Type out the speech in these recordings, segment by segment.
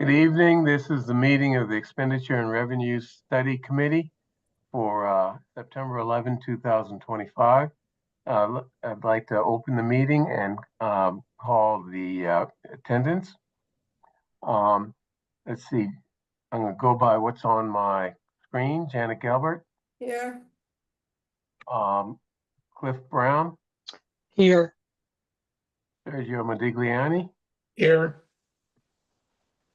Good evening. This is the meeting of the Expenditure and Revenue Study Committee for September 11, 2025. I'd like to open the meeting and call the attendance. Let's see. I'm going to go by what's on my screen. Janet Gelbert. Here. Cliff Brown. Here. Sergio Modigliani. Here.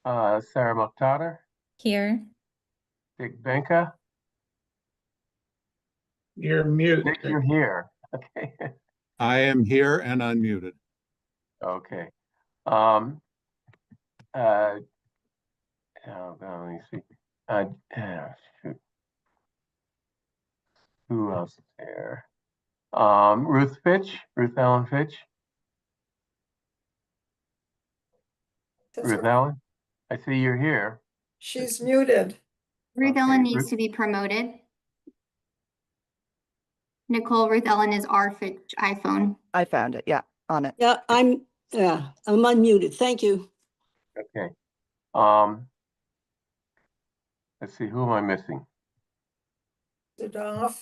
Sarah Mukhtar. Here. Dick Benka. You're muted. Dick, you're here. Okay. I am here and unmuted. Okay. Let me see. Shoot. Who else is there? Ruth Ellen Fitch. Ruth Ellen, I see you're here. She's muted. Ruth Ellen needs to be promoted. Nicole, Ruth Ellen is our Fitch iPhone. I found it. Yeah, on it. Yeah, I'm unmuted. Thank you. Okay. Let's see, who am I missing? Sadaf.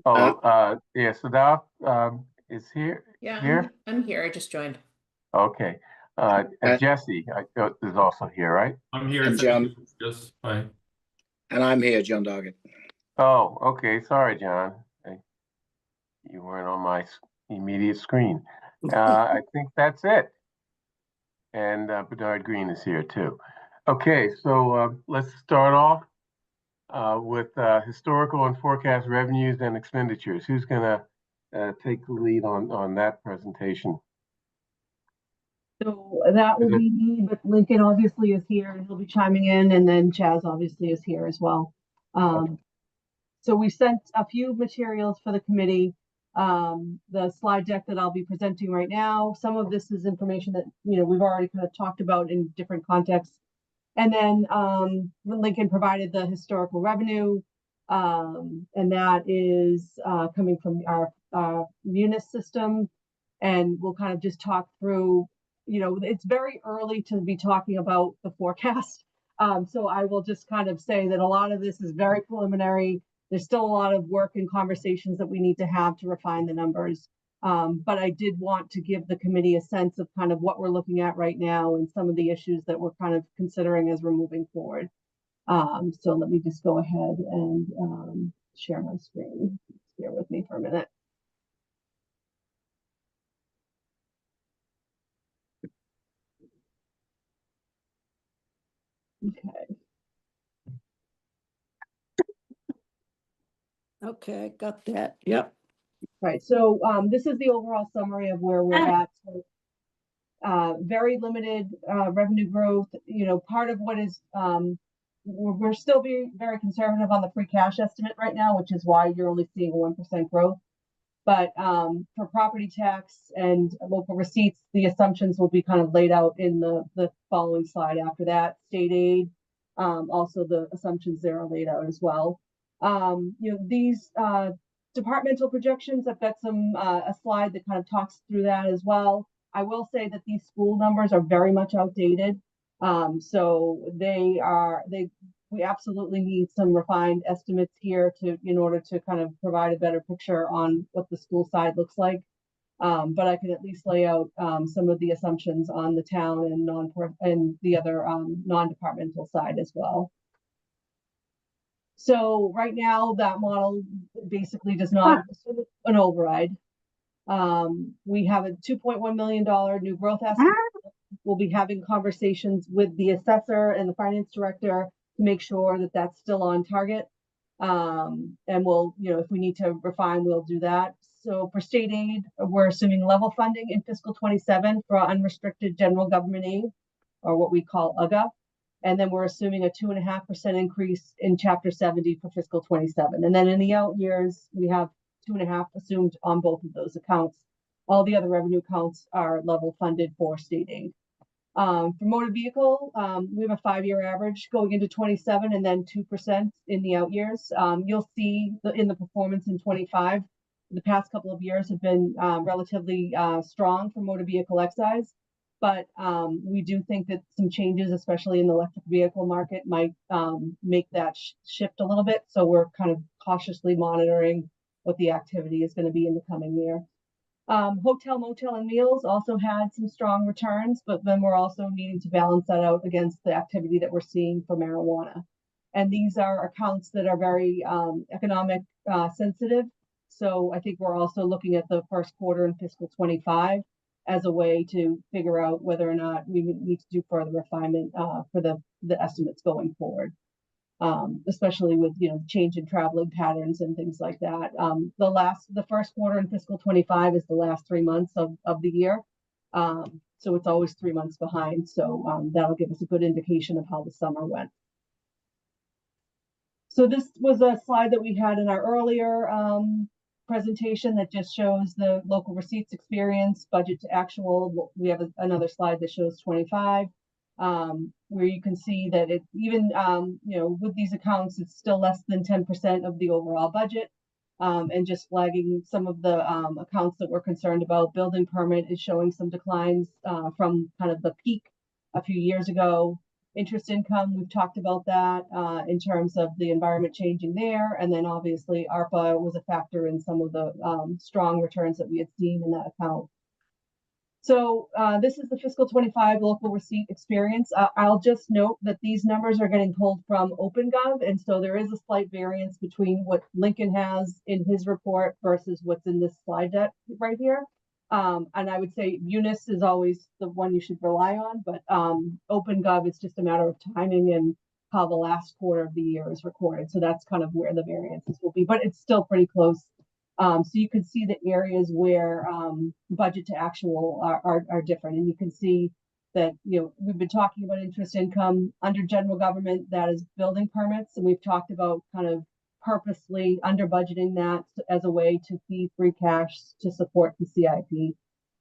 Oh, yeah, Sadaf is here. Yeah, here? I'm here. I just joined. Okay. Jesse is also here, right? I'm here. And John. Just fine. And I'm here, John Doggett. Oh, okay. Sorry, John. You weren't on my immediate screen. I think that's it. And Bernard Green is here too. Okay, so let's start off with historical and forecast revenues and expenditures. Who's going to take the lead on that presentation? So that will be me, but Lincoln obviously is here and he'll be chiming in, and then Chaz obviously is here as well. So we sent a few materials for the committee. The slide deck that I'll be presenting right now, some of this is information that we've already kind of talked about in different contexts. And then Lincoln provided the historical revenue, and that is coming from our Munis system. And we'll kind of just talk through, it's very early to be talking about the forecast. So I will just kind of say that a lot of this is very preliminary. There's still a lot of work and conversations that we need to have to refine the numbers. But I did want to give the committee a sense of kind of what we're looking at right now and some of the issues that we're kind of considering as we're moving forward. So let me just go ahead and share my screen. Bear with me for a minute. Okay. Okay, got that. Yep. Right. So this is the overall summary of where we're at. So, very limited revenue growth. Part of what is we're still being very conservative on the free cash estimate right now, which is why you're only seeing a 1% growth. But for property tax and local receipts, the assumptions will be kind of laid out in the following slide after that. State aid, also the assumptions there are laid out as well. These departmental projections, I've got a slide that kind of talks through that as well. I will say that these school numbers are very much outdated. So we absolutely need some refined estimates here in order to kind of provide a better picture on what the school side looks like. But I can at least lay out some of the assumptions on the town and the other non-departmental side as well. So right now that model basically does not an override. We have a $2.1 million new growth estimate. We'll be having conversations with the assessor and the finance director to make sure that that's still on target. And we'll, if we need to refine, we'll do that. So for state aid, we're assuming level funding in fiscal 27 for unrestricted general government aid, or what we call UGA. And then we're assuming a 2.5% increase in Chapter 70 for fiscal 27. And then in the out years, we have 2.5% assumed on both of those accounts. All the other revenue accounts are level funded for state aid. For motor vehicle, we have a 5-year average going into 27 and then 2% in the out years. You'll see in the performance in 25, the past couple of years have been relatively strong for motor vehicle excise. But we do think that some changes, especially in the electric vehicle market, might make that shift a little bit. So we're kind of cautiously monitoring what the activity is going to be in the coming year. Hotel, motel, and meals also had some strong returns, but then we're also needing to balance that out against the activity that we're seeing for marijuana. And these are accounts that are very economic sensitive. So I think we're also looking at the first quarter in fiscal 25 as a way to figure out whether or not we need to do further refinement for the estimates going forward. Especially with, change in traveling patterns and things like that. The first quarter in fiscal 25 is the last 3 months of the year. So it's always 3 months behind. So that'll give us a good indication of how the summer went. So this was a slide that we had in our earlier presentation that just shows the local receipts experience, budget to actual. We have another slide that shows 25. Where you can see that it even, with these accounts, it's still less than 10% of the overall budget. And just flagging some of the accounts that we're concerned about. Building permit is showing some declines from kind of the peak a few years ago. Interest income, we've talked about that in terms of the environment changing there. And then obviously ARPA was a factor in some of the strong returns that we had seen in that account. So this is the fiscal 25 local receipt experience. I'll just note that these numbers are getting pulled from OpenGov. And so there is a slight variance between what Lincoln has in his report versus what's in this slide deck right here. And I would say Munis is always the one you should rely on, but OpenGov is just a matter of timing and how the last quarter of the year is recorded. So that's kind of where the variances will be, but it's still pretty close. So you can see the areas where budget to actual are different. And you can see that, we've been talking about interest income under general government, that is building permits. And we've talked about kind of purposely under budgeting that as a way to feed free cash to support the CIP.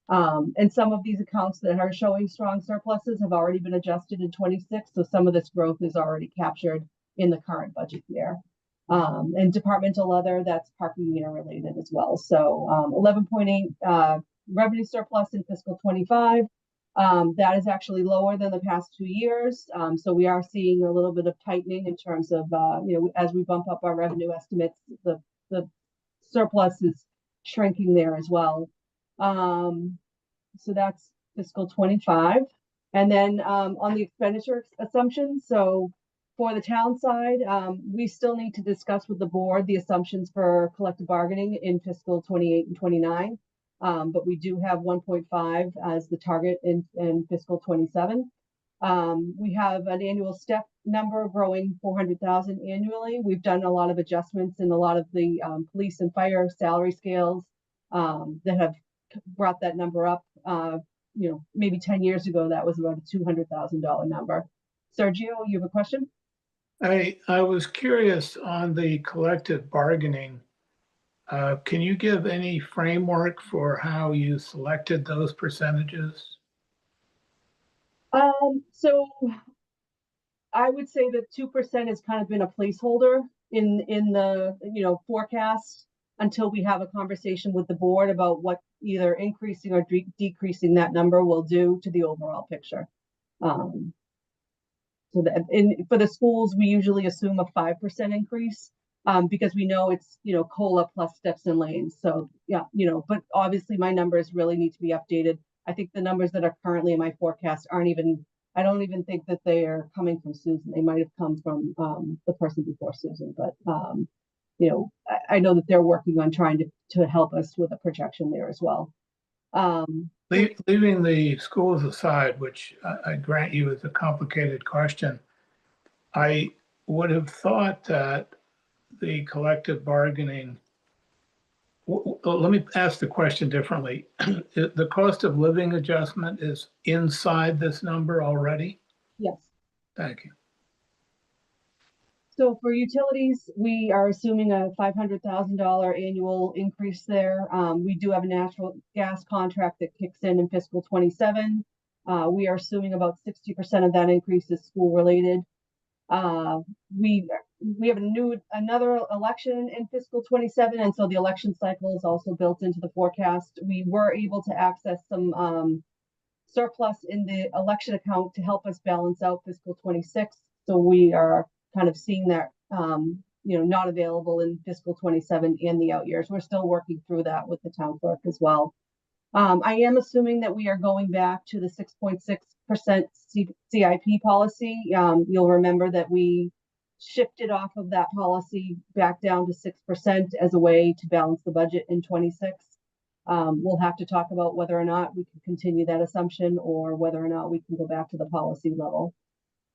And some of these accounts that are showing strong surpluses have already been adjusted in 26. So some of this growth is already captured in the current budget year. And departmental other, that's parking meter related as well. So 11.8 revenue surplus in fiscal 25. That is actually lower than the past 2 years. So we are seeing a little bit of tightening in terms of, as we bump up our revenue estimates, the surplus is shrinking there as well. So that's fiscal 25. And then on the expenditure assumptions, so for the town side, we still need to discuss with the board the assumptions for collective bargaining in fiscal 28 and 29. But we do have 1.5 as the target in fiscal 27. We have an annual step number growing 400,000 annually. We've done a lot of adjustments in a lot of the police and fire salary scales that have brought that number up. Maybe 10 years ago, that was about a $200,000 number. Sergio, you have a question? I was curious on the collective bargaining. Can you give any framework for how you selected those percentages? So I would say that 2% has kind of been a placeholder in the forecast until we have a conversation with the board about what either increasing or decreasing that number will do to the overall picture. So that for the schools, we usually assume a 5% increase because we know it's, COLA plus steps and lanes. So yeah, but obviously my numbers really need to be updated. I think the numbers that are currently in my forecast I don't even think that they are coming from Susan. They might have come from the person before Susan, but I know that they're working on trying to help us with a projection there as well. Leaving the schools aside, which I grant you is a complicated question, I would have thought that the collective bargaining, let me ask the question differently. The cost of living adjustment is inside this number already? Yes. Thank you. So for utilities, we are assuming a $500,000 annual increase there. We do have a natural gas contract that kicks in fiscal 27. We are assuming about 60% of that increase is school related. We have another election in fiscal 27, and so the election cycle is also built into the forecast. We were able to access surplus in the election account to help us balance out fiscal 26. So we are kind of seeing that, not available in fiscal 27 and the out years. We're still working through that with the town clerk as well. I am assuming that we are going back to the 6.6% CIP policy. You'll remember that we shifted off of that policy back down to 6% as a way to balance the budget in 26. We'll have to talk about whether or not we can continue that assumption or whether or not we can go back to the policy level.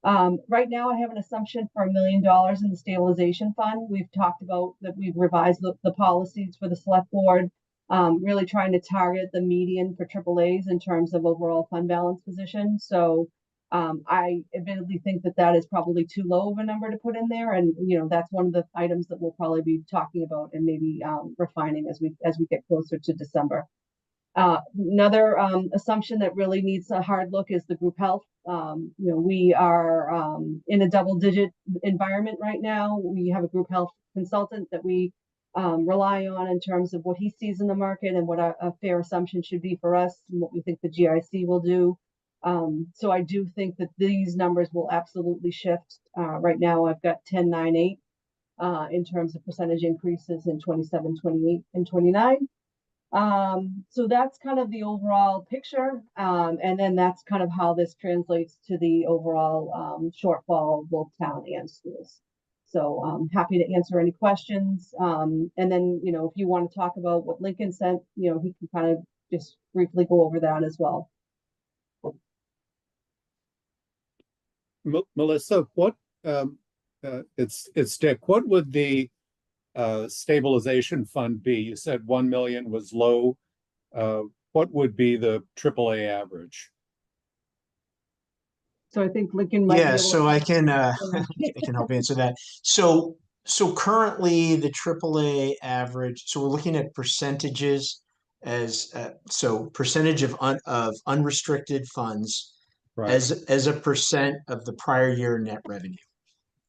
Right now, I have an assumption for $1 million in the stabilization fund. We've talked about that we've revised the policies for the select board, really trying to target the median for AAAs in terms of overall fund balance position. So I admittedly think that that is probably too low of a number to put in there. And, that's one of the items that we'll probably be talking about and maybe refining as we get closer to December. Another assumption that really needs a hard look is the group health. We are in a double-digit environment right now. We have a group health consultant that we rely on in terms of what he sees in the market and what a fair assumption should be for us and what we think the GIC will do. So I do think that these numbers will absolutely shift. Right now, I've got 10.98 in terms of percentage increases in 27, 28, and 29. So that's kind of the overall picture. And then that's kind of how this translates to the overall shortfall, both town and schools. So I'm happy to answer any questions. And then, if you want to talk about what Lincoln sent, he can kind of just briefly go over that as well. Melissa, what, it's Dick, what would the stabilization fund be? You said 1 million was low. What would be the AAA average? So I think Lincoln might be Yeah, able so to- I can I can help answer that. So currently the AAA average, so we're looking at percentages as so percentage of unrestricted funds Right. as a percent of the prior year net revenue.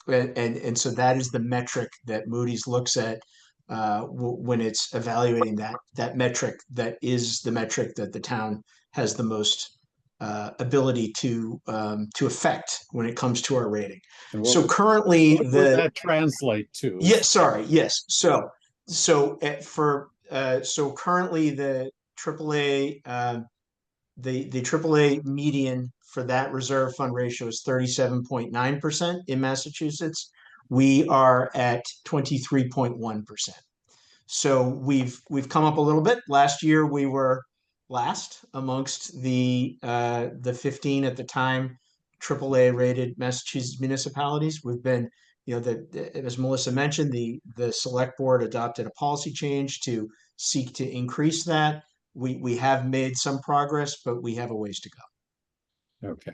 And so that is the metric that Moody's looks at when it's evaluating that metric. That is the metric that the town has the most ability to affect when it comes to our rating. So currently, what would that translate to? Yes, sorry, yes. So currently the AAA the AAA median for that reserve fund ratio is 37.9% in Massachusetts. We are at 23.1%. So we've come up a little bit. Last year we were last amongst the 15 at the time AAA rated Massachusetts municipalities. We've been, as Melissa mentioned, the select board adopted a policy change to seek to increase that. We have made some progress, but we have a ways to go. Okay.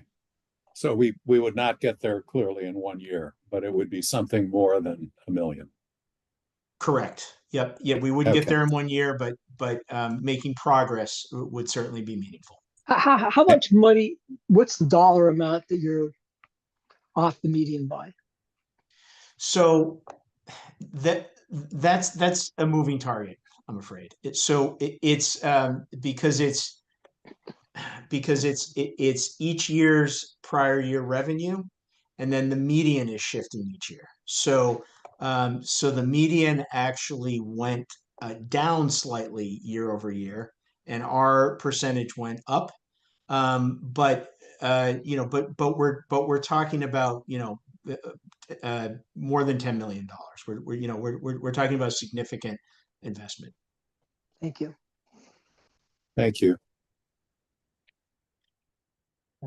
So we would not get there clearly in 1 year, but it would be something more than 1 million. Correct. Yep. Yeah, we wouldn't get there in 1 year, but making progress would certainly be meaningful. How much money, what's the dollar amount that you're off the median by? So that's a moving target, I'm afraid. It's because it's each year's prior year revenue, and then the median is shifting each year. So the median actually went down slightly year over year, and our percentage went up. But we're talking about more than $10 million. We're talking about significant investment. Thank you. Thank you.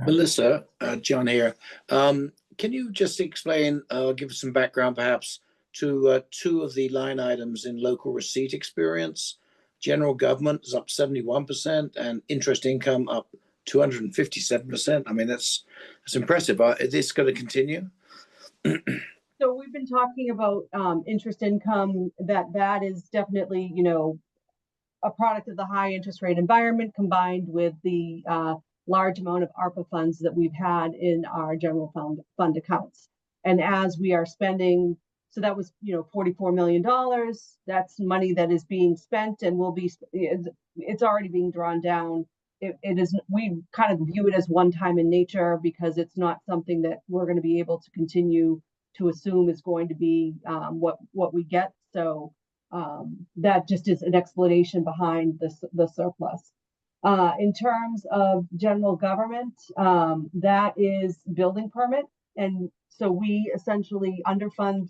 Melissa, John here. Can you just explain, give us some background perhaps to two of the line items in local receipt experience? General government is up 71% and interest income up 257%. I mean, that's impressive. Is this going to continue? So we've been talking about interest income, that is definitely, a product of the high interest rate environment combined with the large amount of ARPA funds that we've had in our general fund accounts. And as we are spending, so that was, $44 million, that's money that is being spent and will be, it's already being drawn down it is, we kind of view it as one time in nature because it's not something that we're going to be able to continue to assume is going to be what we get. So that just is an explanation behind the surplus. In terms of general government, that is building permit. And so we essentially underfund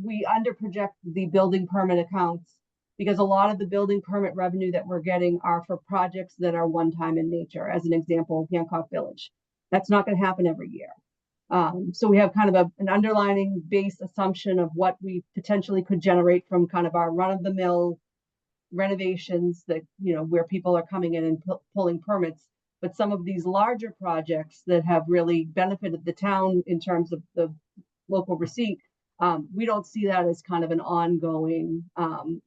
we underproject the building permit accounts because a lot of the building permit revenue that we're getting are for projects that are one time in nature. As an example, Hancock Village. That's not going to happen every year. So we have kind of an underlying base assumption of what we potentially could generate from kind of our run-of-the-mill renovations that, where people are coming in and pulling permits. But some of these larger projects that have really benefited the town in terms of the local receipt, we don't see that as kind of an ongoing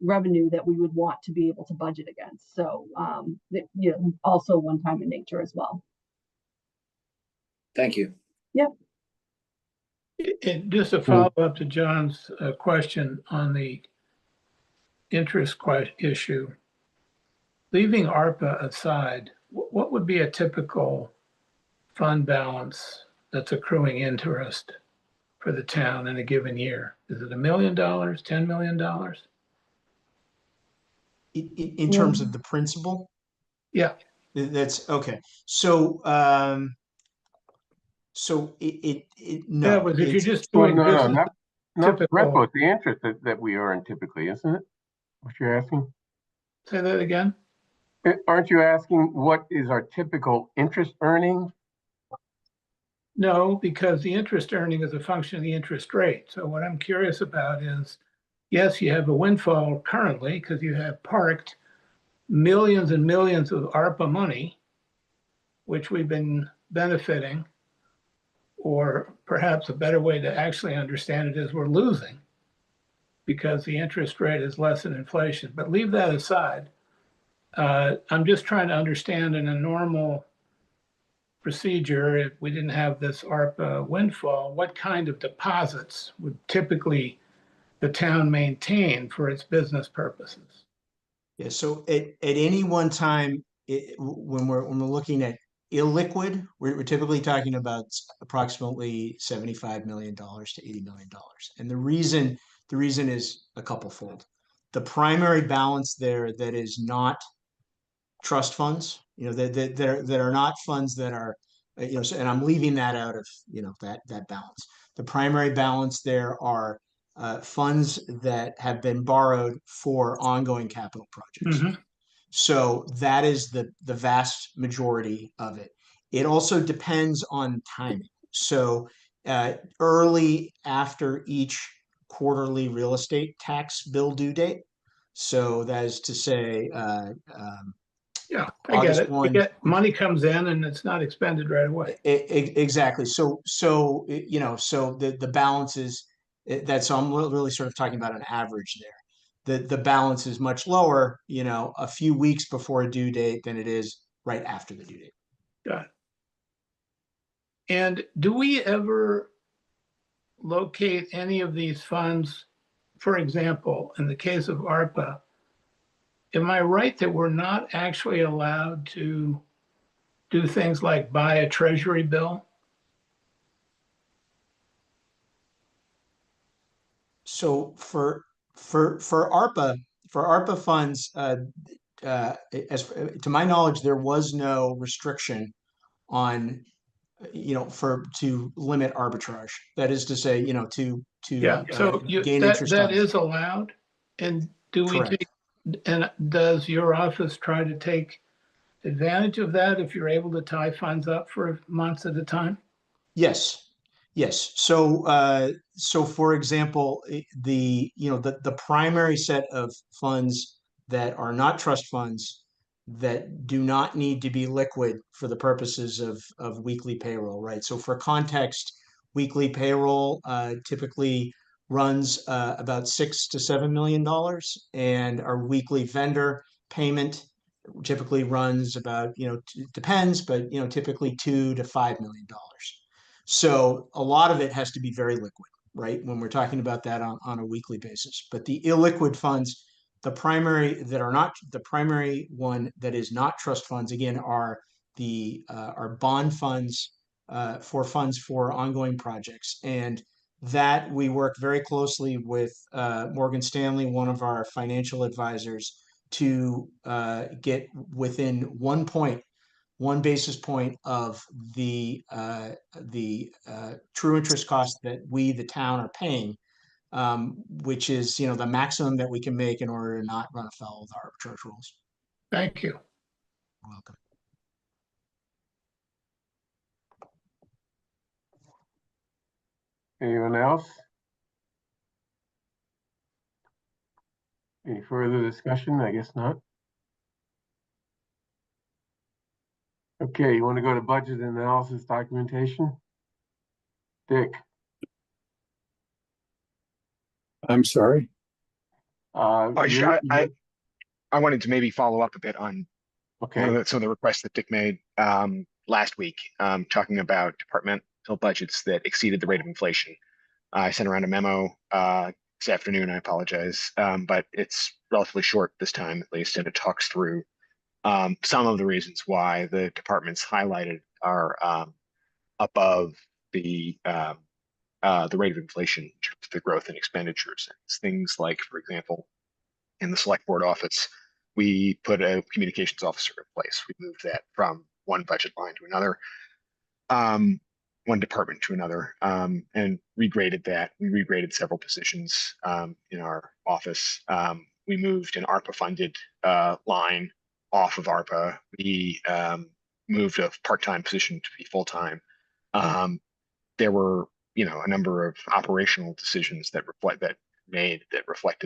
revenue that we would want to be able to budget against. So, also one time in nature as well. Thank you. Yep. And just a follow up to John's question on the interest issue. Leaving ARPA aside, what would be a typical fund balance that's accruing interest for the town in a given year? Is it $1 million, $10 million? In terms of the principal? Yeah. That's okay. So, no. Yeah, but if you're just Well, doing no, business, not typical- Repo, it's the interest that we earn typically, isn't it? What you're asking? say that again? Aren't you asking what is our typical interest earning? No, because the interest earning is a function of the interest rate. So what I'm curious about is, yes, you have a windfall currently because you have parked millions and millions of ARPA money, which we've been benefiting, or perhaps a better way to actually understand it is we're losing because the interest rate is less than inflation. But leave that aside. I'm just trying to understand in a normal procedure, if we didn't have this ARPA windfall, what kind of deposits would typically the town maintain for its business purposes? Yeah, so at any one time, when we're looking at illiquid, we're typically talking about approximately $75 million to $80 million. And the reason is a couple fold. The primary balance there that is not trust funds, that are not funds that are, and I'm leaving that out of, that balance. The primary balance there are funds that have been borrowed for ongoing capital projects. Mhm. So that is the vast majority of it. It also depends on timing. So early after each quarterly real estate tax bill due date. So that is to say, Yeah, I August get it. 1. Money comes in and it's not expended right away. Exactly. So the balance is that's, so I'm really sort of talking about an average there. The balance is much lower, a few weeks before a due date than it is right after the due date. Got it. And do we ever locate any of these funds, for example, in the case of ARPA, am I right that we're not actually allowed to do things like buy a treasury bill? So for ARPA funds, as to my knowledge, there was no restriction on, to limit arbitrage. That is to say, to Yeah, so gain interest that on. is allowed. And Correct. and does your office try to take advantage of that if you're able to tie funds up for months at a time? Yes. So for example, the primary set of funds that are not trust funds that do not need to be liquid for the purposes of weekly payroll, right? So for context, weekly payroll typically runs about $6 to $7 million, and our weekly vendor payment typically runs about, depends, but typically $2 to $5 million. So a lot of it has to be very liquid, right? When we're talking about that on a weekly basis. But the illiquid funds, The primary that are not the primary one that is not trust funds again are the are bond funds for funds for ongoing projects, and that we work very closely with Morgan Stanley, one of our financial advisors, to get within 1 basis point of the true interest cost that we, the town, are paying, which is, you know, the maximum that we can make in order to not run afoul of our arbitrage rules. Thank you. You're welcome. Anyone else? Any further discussion? I guess not. Okay, you want to go to budget analysis documentation? Dick, I'm sorry. you're, I wanted to maybe follow up a bit on okay, some of the requests that Dick made last week, talking about departmental budgets that exceeded the rate of inflation. I sent around a memo this afternoon. I apologize, but it's relatively short this time, at least, and it talks through some of the reasons why the departments highlighted are above the rate of inflation in terms of the growth in expenditures. It's things like, for example, in the select board office, we put a communications officer in place. We moved that from one budget line to another, one department to another, and regraded that. We regraded several positions in our office. We moved an ARPA-funded line off of ARPA. We moved a part-time position to be full-time. There were, a number of operational decisions that reflected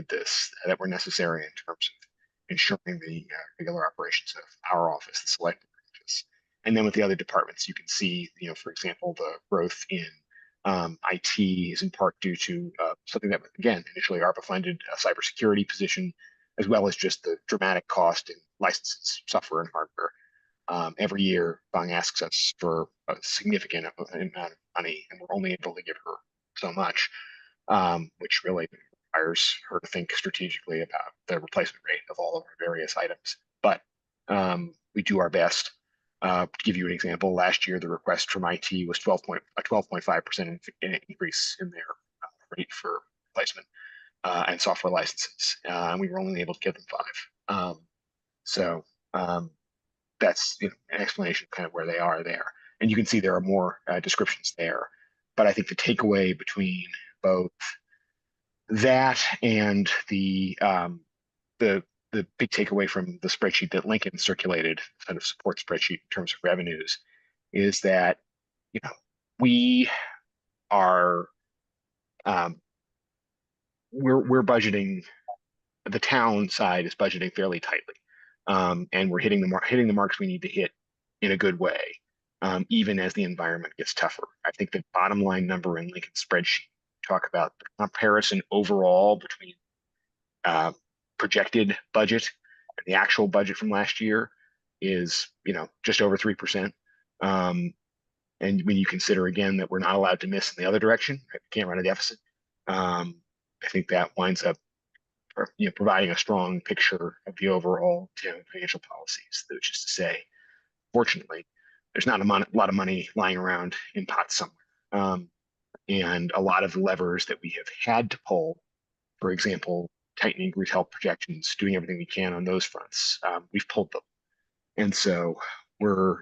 this, that were necessary in terms of ensuring the regular operations of our office, the select office. And then with the other departments, you can see, for example, the growth in IT is in part due to something that, again, initially ARPA funded a cybersecurity position, as well as just the dramatic cost in licenses, software, and hardware. Every year, Bang asks us for a significant amount of money, and we're only able to give her so much, which really requires her to think strategically about the replacement rate of all of our various items. But we do our best. To give you an example, last year the request from IT was 12.5% increase in their rate for replacement and software licenses, and we were only able to give them 5. So that's an explanation of kind of where they are there, and you can see there are more descriptions there. But I think the takeaway between both that and the big takeaway from the spreadsheet that Lincoln circulated, kind of support spreadsheet in terms of revenues, is that we are we're budgeting. The town side is budgeting fairly tightly, and we're hitting the marks we need to hit in a good way, even as the environment gets tougher. I think the bottom line number in Lincoln's spreadsheet talk about the comparison overall between projected budget and the actual budget from last year is, just over 3%. And when you consider again that we're not allowed to miss in the other direction, right? We can't run a deficit. I think that winds up, providing a strong picture of the overall financial policies, which is to say, fortunately, there's not a lot of money lying around in pots somewhere. And a lot of levers that we have had to pull, for example, tightening group health projections, doing everything we can on those fronts, we've pulled them. And so we're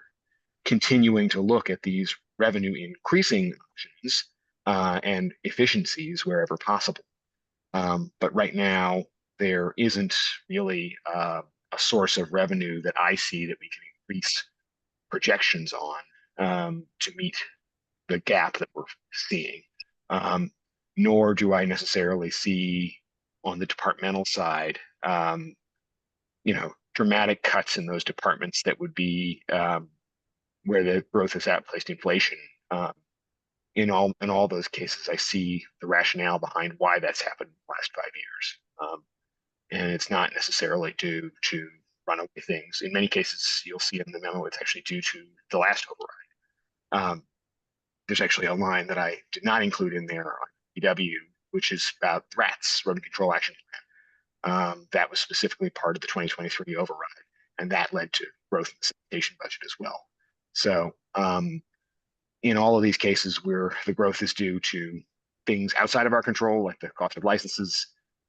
continuing to look at these revenue increasing options and efficiencies wherever possible. But right now, there isn't really a source of revenue that I see that we can increase projections on to meet the gap that we're seeing. Nor do I necessarily see on the departmental side, dramatic cuts in those departments that would be where the growth is outpaced inflation. In all those cases, I see the rationale behind why that's happened in the last 5 years. And it's not necessarily due to runaway things. In many cases, you'll see in the memo, it's actually due to the last override. There's actually a line that I did not include in there on EW, which is about RATS, Rodent Control Action That was specifically part of the 2023 override, and that led to growth in the sanitation budget as well. So in all of these cases where the growth is due to things outside of our control, like the cost of licenses,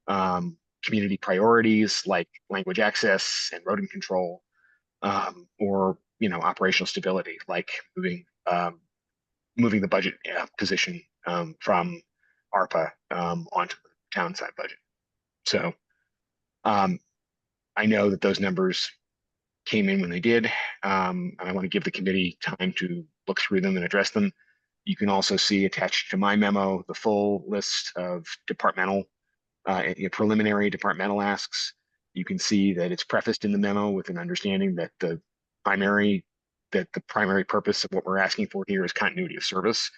community priorities like language access and rodent control, or operational stability, like moving the budget position from ARPA onto the town side budget. So I know that those numbers came in when they did. And I want to give the committee time to look through them and address them. You can also see attached to my memo the full list of departmental, preliminary departmental asks. You can see that it's prefaced in the memo with an understanding that the primary purpose of what we're asking for here is continuity of service.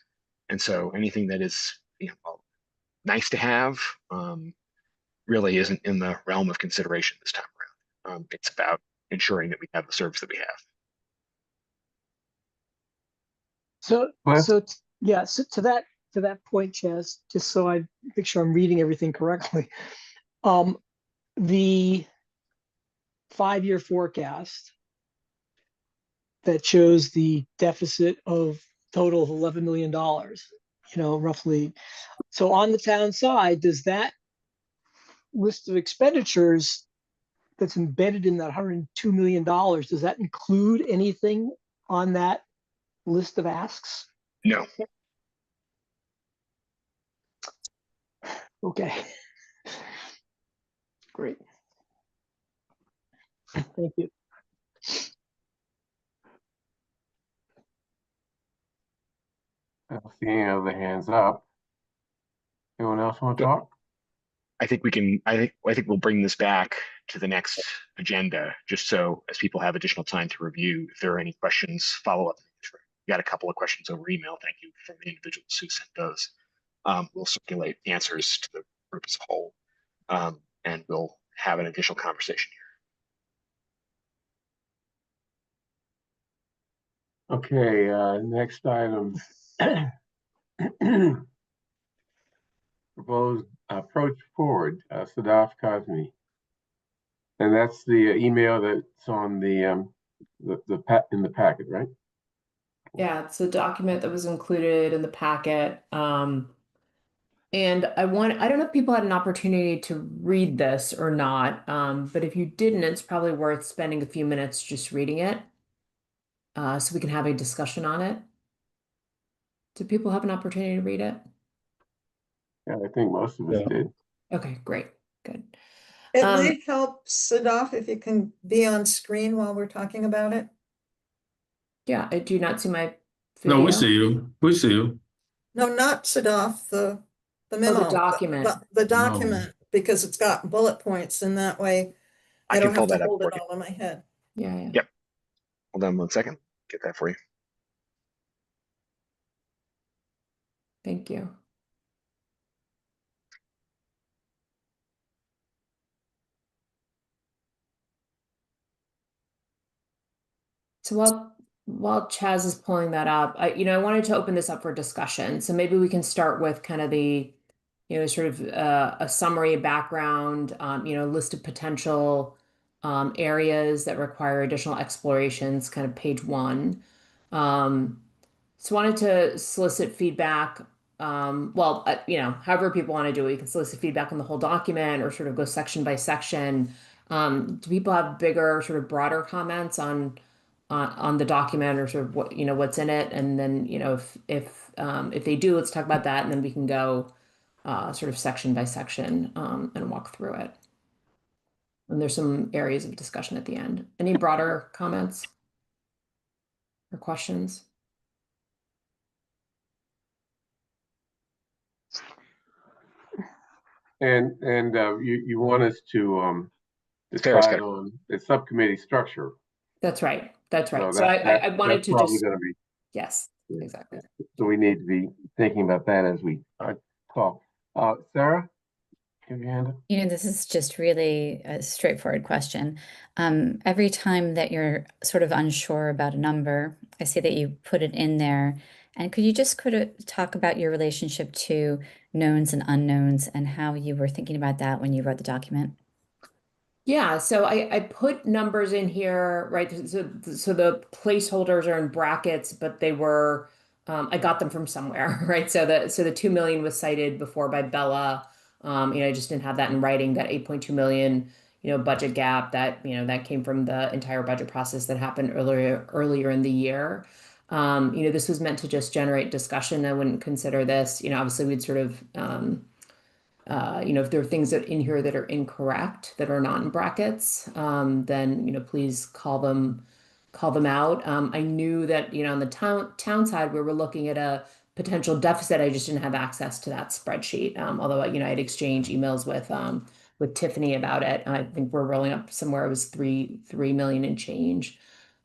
And so anything that is nice to have really isn't in the realm of consideration this time around. It's about ensuring that we have the service that we have. So to that point, Chaz, just so I make sure I'm reading everything correctly, the 5-year forecast that shows the deficit of total of $11 million, roughly. So on the town side, does that list of expenditures that's embedded in that $102 million, does that include anything on that list of asks? No. Okay. Great. Thank you. I don't see any other hands up. Anyone else want to talk? I think we'll bring this back to the next agenda, just so as people have additional time to review. If there are any questions, follow up. We got a couple of questions over email. Thank you from the individuals who sent those. We'll circulate answers to the group as a whole, and we'll have an additional conversation here. Okay, next item. Proposed approach forward, Sadaf Kazmi. And that's the email that's on the in the packet, right? Yeah, it's a document that was included in the packet. And I don't know if people had an opportunity to read this or not, but if you didn't, it's probably worth spending a few minutes just reading it, so we can have a discussion on it. Did people have an opportunity to read it? Yeah, I think most of us did. Okay, great, good. It might help, Sadaf, if you can be on screen while we're talking about it. Yeah, do you not see my video? No, we see you. We see you. No, not Sadaf, the memo. The document. The document, because it's got bullet points, and that way I don't have to hold it all in my head. Yeah. Yep. Hold on 1 second. Get that for you. Thank you. So while Chaz is pulling that up, I wanted to open this up for discussion. So maybe we can start with kind of the, sort of a summary background, list of potential areas that require additional explorations, kind of page 1. So wanted to solicit feedback. However people want to do it, you can solicit feedback on the whole document or sort of go section by section. Do people have bigger, sort of broader comments on the document or sort of what, what's in it? And then, if they do, let's talk about that. And then we can go sort of section by section and walk through it. And there's some areas of discussion at the end. Any broader comments or questions? And you want us to decide on the subcommittee structure. That's right. That's right. So I wanted to just going to be, yes, exactly. So we need to be thinking about that as we talk. Sarah, give your hand up. This is just really a straightforward question. Every time that you're sort of unsure about a number, I see that you put it in there. And could you just talk about your relationship to knowns and unknowns and how you were thinking about that when you wrote the document? Yeah, so I put numbers in here, right? So the placeholders are in brackets, but they were I got them from somewhere, right? So the 2 million was cited before by Bella. I just didn't have that in writing, that 8.2 million, budget gap that, that came from the entire budget process that happened earlier in the year. This was meant to just generate discussion. I wouldn't consider this, obviously we'd sort of if there are things that in here that are incorrect, that are not in brackets, then, please call them out. I knew that, on the town side, we were looking at a potential deficit. I just didn't have access to that spreadsheet. Although, I'd exchanged emails with Tiffany about it. I think we're rolling up somewhere, it was 3 million and change,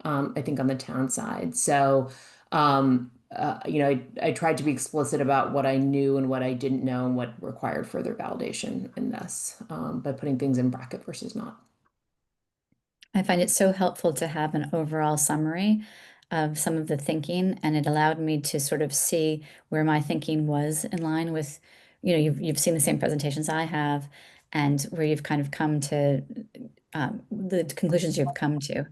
I think on the town side. So, I tried to be explicit about what I knew and what I didn't know and what required further validation in this, by putting things in bracket versus not. I find it so helpful to have an overall summary of some of the thinking, and it allowed me to sort of see where my thinking was in line with, you've seen the same presentations I have, and where you've kind of come to the conclusions you've come to.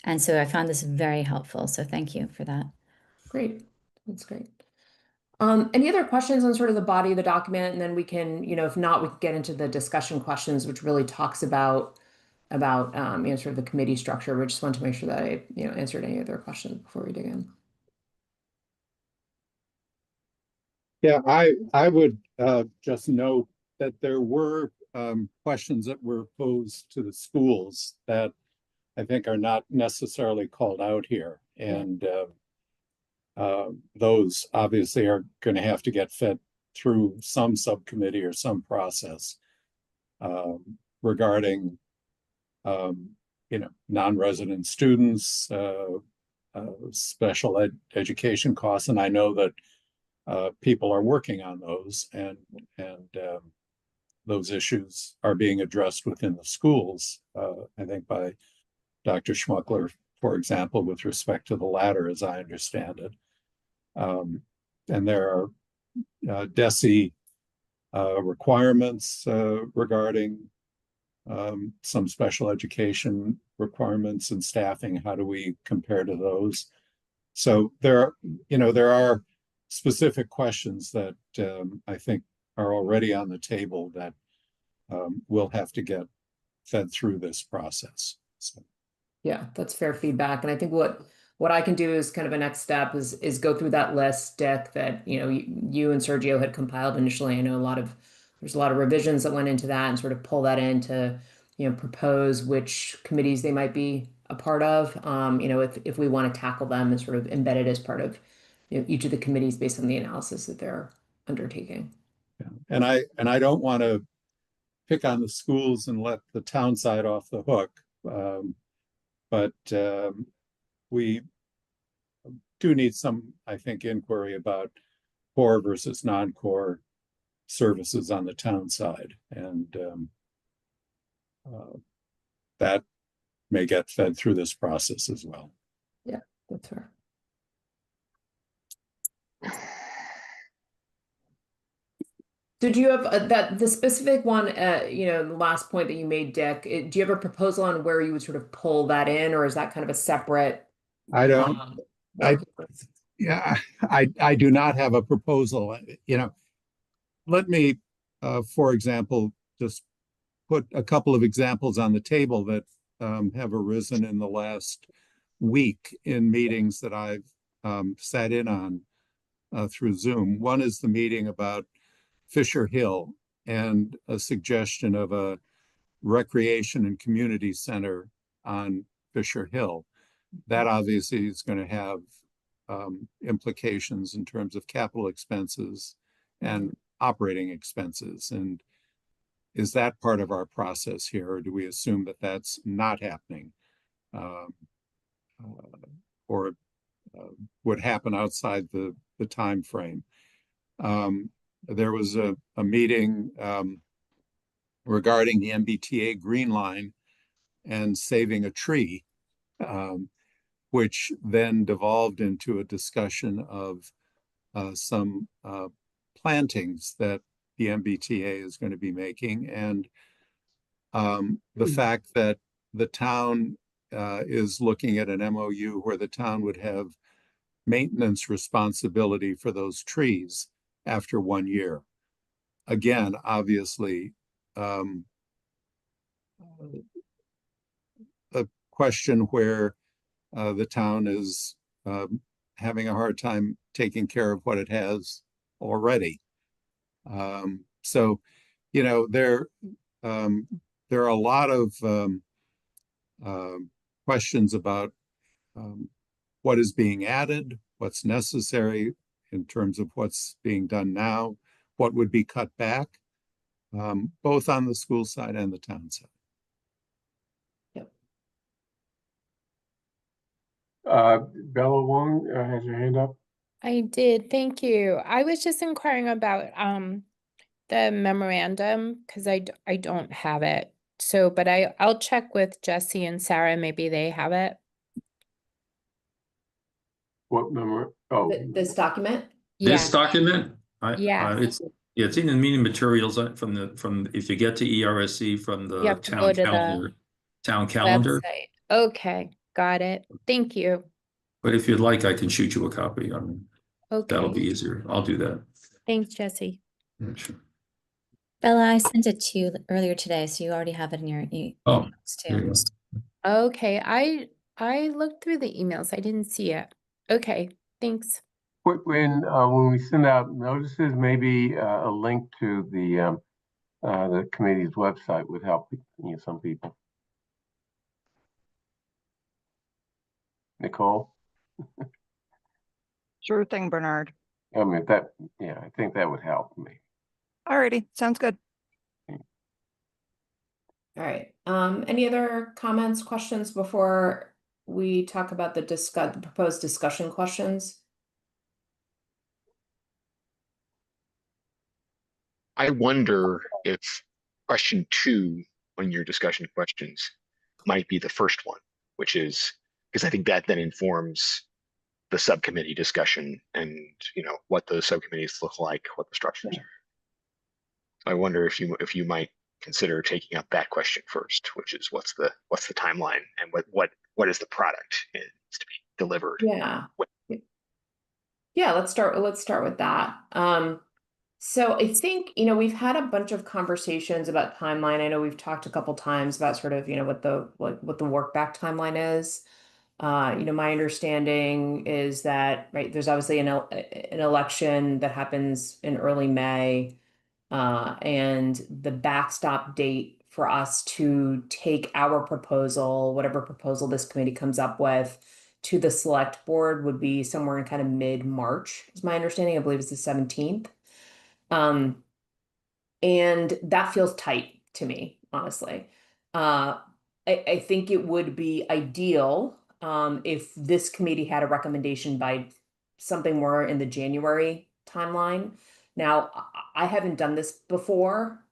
And so I found this very helpful. So thank you for that. Great. That's great. Any other questions on sort of the body of the document? And then we can, if not, we can get into the discussion questions, which really talks about sort of the committee structure. We just want to make sure that I, answered any other questions before we dig in. Yeah, I would just note that there were questions that were posed to the schools that I think are not necessarily called out here. And those obviously are going to have to get fed through some subcommittee or some process regarding, non-resident students, special education costs. And I know that people are working on those, and those issues are being addressed within the schools, I think by Dr. Schmuckler, for example, with respect to the latter, as I understand it. And there are DESE requirements regarding some special education requirements and staffing. How do we compare to those? So there are specific questions that I think are already on the table that will have to get fed through this process. So. Yeah, that's fair feedback. And I think what I can do is kind of a next step is go through that list, Dick, that you and Sergio had compiled initially. I know there's a lot of revisions that went into that, and sort of pull that in to propose which committees they might be a part of. If we want to tackle them and sort of embed it as part of each of the committees based on the analysis that they're undertaking. Yeah. And I don't want to pick on the schools and let the town side off the hook. But we do need some, I think, inquiry about core versus non-core services on the town side. And that may get fed through this process as well. Yeah, that's fair. Did you have the specific one, the last point that you made, Dick, do you have a proposal on where you would sort of pull that in, or is that kind of a separate? I don't, I do not have a proposal. Let me, for example, just put a couple of examples on the table that have arisen in the last week in meetings that I've sat in on through Zoom. One is the meeting about Fisher Hill and a suggestion of a recreation and community center on Fisher Hill. That obviously is going to have implications in terms of capital expenses and operating expenses. And is that part of our process here, or do we assume that that's not happening, or would happen outside the time frame? There was a meeting regarding the MBTA Green Line and saving a tree, which then devolved into a discussion of some plantings that the MBTA is going to be making. And The fact that the town is looking at an MOU where the town would have maintenance responsibility for those trees after 1 year. Again, obviously, a question where the town is having a hard time taking care of what it has already. So, you know, there are a lot of questions about what is being added, what's necessary in terms of what's being done now, what would be cut back, both on the school side and the town side. Bella Wong has her hand up. I did, thank you. I was just inquiring about the memorandum because I don't have it. So, but I'll check with Jesse and Sarah, maybe they have it. What number? Oh, This document? This Yeah. document, Yeah. it's in the meeting materials from if you get to ERSC from You the have to go to the town calendar. website. Okay, got it. Thank you. But if you'd like, I can shoot you a copy. I mean, that'll be Okay. easier. I'll do that. Thanks, Jesse. Yeah, sure. Bella, I sent it to you earlier today, so you already have it in your Oh, emails there too. you go. Okay, I looked through the emails. I didn't see it. Okay, thanks. when we send out notices, maybe a link to the committee's website would help, some people. Nicole? Sure thing, Bernard. I mean, I think that would help me. Alrighty, sounds good. All right. Any other comments, questions before we talk about the proposed discussion questions? I wonder if question 2 on your discussion questions might be the first one, which is because I think that then informs the subcommittee discussion and what those subcommittees look like, what the structures are. I wonder if you might consider taking up that question first, which is what's the timeline and what is the product it needs to be delivered. Yeah, let's start with that. So I think, we've had a bunch of conversations about timeline. I know we've talked a couple times about sort of, what the work back timeline is. My understanding is that, right, there's obviously an election that happens in early May, and the backstop date for us to take our proposal, whatever proposal this committee comes up with, to the select board would be somewhere in kind of mid-March, is my understanding. I believe it's the 17th. And that feels tight to me, honestly. I think it would be ideal if this committee had a recommendation by something more in the January timeline. Now, I haven't done this before.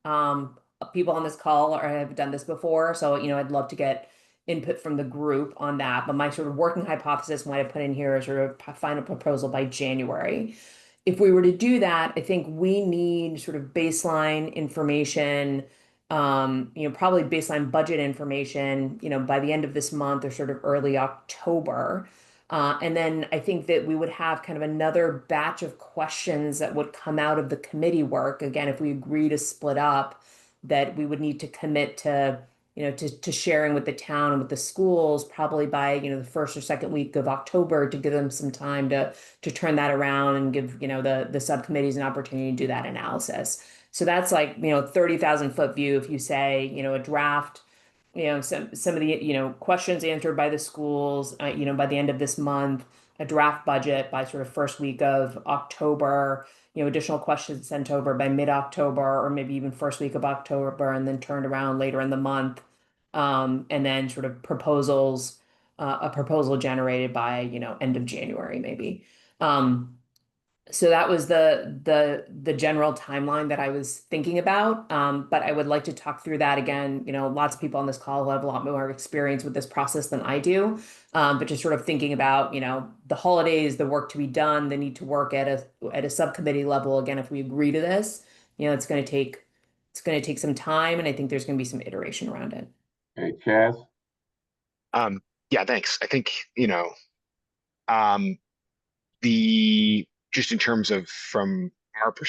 People on this call have done this before, so I'd love to get input from the group on that. But my sort of working hypothesis, what I put in here is sort of final proposal by January. If we were to do that, I think we need sort of baseline information, probably baseline budget information, by the end of this month or sort of early October. And then I think that we would have kind of another batch of questions that would come out of the committee work. Again, if we agree to split up, that we would need to commit to, to sharing with the town and with the schools probably by, the first or second week of October to give them some time to turn that around and give, the subcommittees an opportunity to do that analysis. So that's like, 30,000 foot view. If you say, a draft, some of the, questions answered by the schools, by the end of this month, a draft budget by sort of first week of October, additional questions sent over by mid-October or maybe even first week of October and then turned around later in the month. And then sort of proposals, a proposal generated by, end of January, maybe. So that was the general timeline that I was thinking about. But I would like to talk through that again. Lots of people on this call have a lot more experience with this process than I do. But just sort of thinking about, the holidays, the work to be done, the need to work at a subcommittee level. Again, if we agree to this, it's going to take it's going to take some time, and I think there's going to be some iteration around it. Okay, Chaz? Yeah, thanks. I think, um, just in terms of from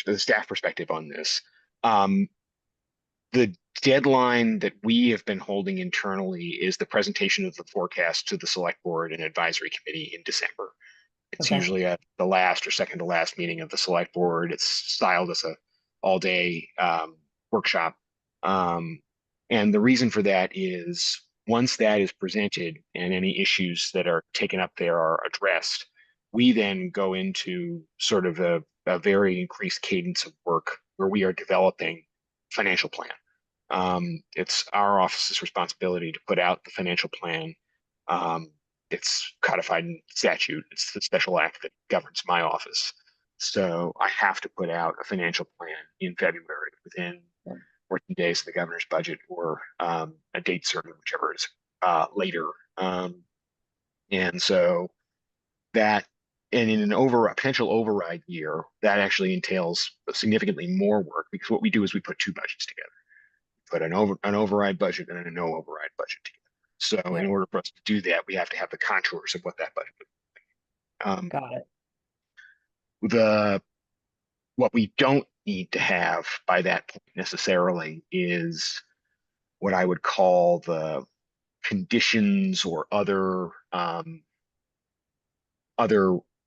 the staff perspective on this, the deadline that we have been holding internally is the presentation of the forecast to the select board and advisory committee in December. It's Okay. usually at the last or second to last meeting of the select board. It's styled as a all-day workshop. And the reason for that is once that is presented and any issues that are taken up there are addressed, we then go into sort of a very increased cadence of work where we are developing financial plan. It's our office's responsibility to put out the financial plan. It's codified in statute. It's the special act that governs my office. So I have to put out a financial plan in February within 14 days of the governor's budget or a date certain, whichever is later. And so that, and in an potential override year, that actually entails significantly more work because what we do is we put two budgets together. Put an override budget and a no override budget together. So in order for us to do that, we have to have the contours of what that budget is. Got it. What we don't need to have by that point necessarily is what I would call the conditions or other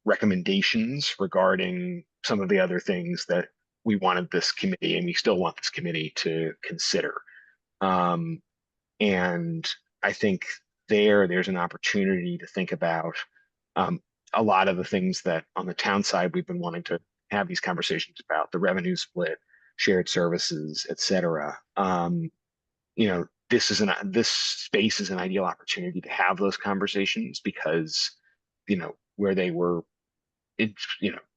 recommendations regarding some of the other things that we wanted this committee and we still want this committee to consider. And I think there's an opportunity to think about a lot of the things that on the town side we've been wanting to have these conversations about, the revenue split, shared services, et cetera. This space is an ideal opportunity to have those conversations because, where they were,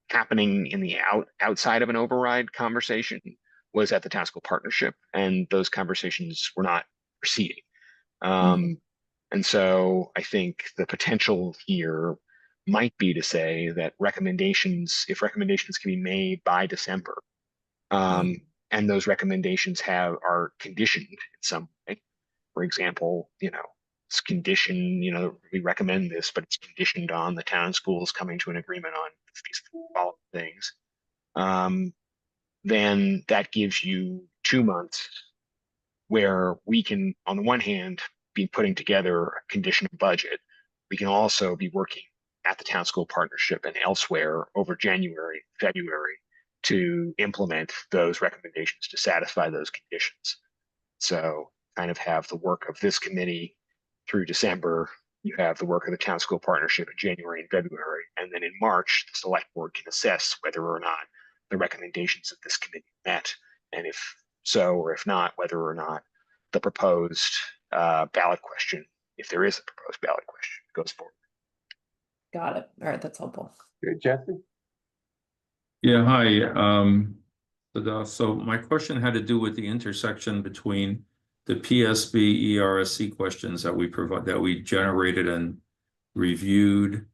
happening in the outside of an override conversation was at the town school partnership, and those conversations were not proceeding. And so I think the potential here might be to say that if recommendations can be made by December, and those recommendations are conditioned in some way. For example, it's conditioned, we recommend this, but it's conditioned on the town schools coming to an agreement on these following things. Then that gives you 2 months where we can, on the one hand, be putting together a conditional budget. We can also be working at the town school partnership and elsewhere over January, February to implement those recommendations to satisfy those conditions. So kind of have the work of this committee through December. You have the work of the town school partnership in January and February. And then in March, the select board can assess whether or not the recommendations of this committee met. And if so, or if not, whether or not the proposed ballot question, if there is a proposed ballot question, goes forward. Got it. All right, that's helpful. Good, Jesse? Yeah, hi. So my question had to do with the intersection between the PSB ERSC questions that we generated and reviewed,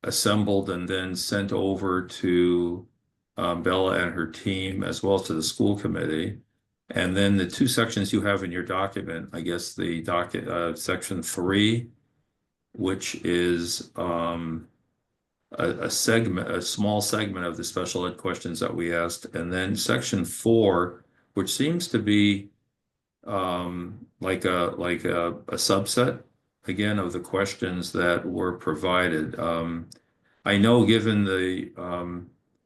assembled, and then sent over to Bella and her team, as well as to the school committee. And then the two sections you have in your document, I guess the docket, section 3, which is a small segment of the special ed questions that we asked, and then section 4, which seems to be like a subset again of the questions that were provided. I know given the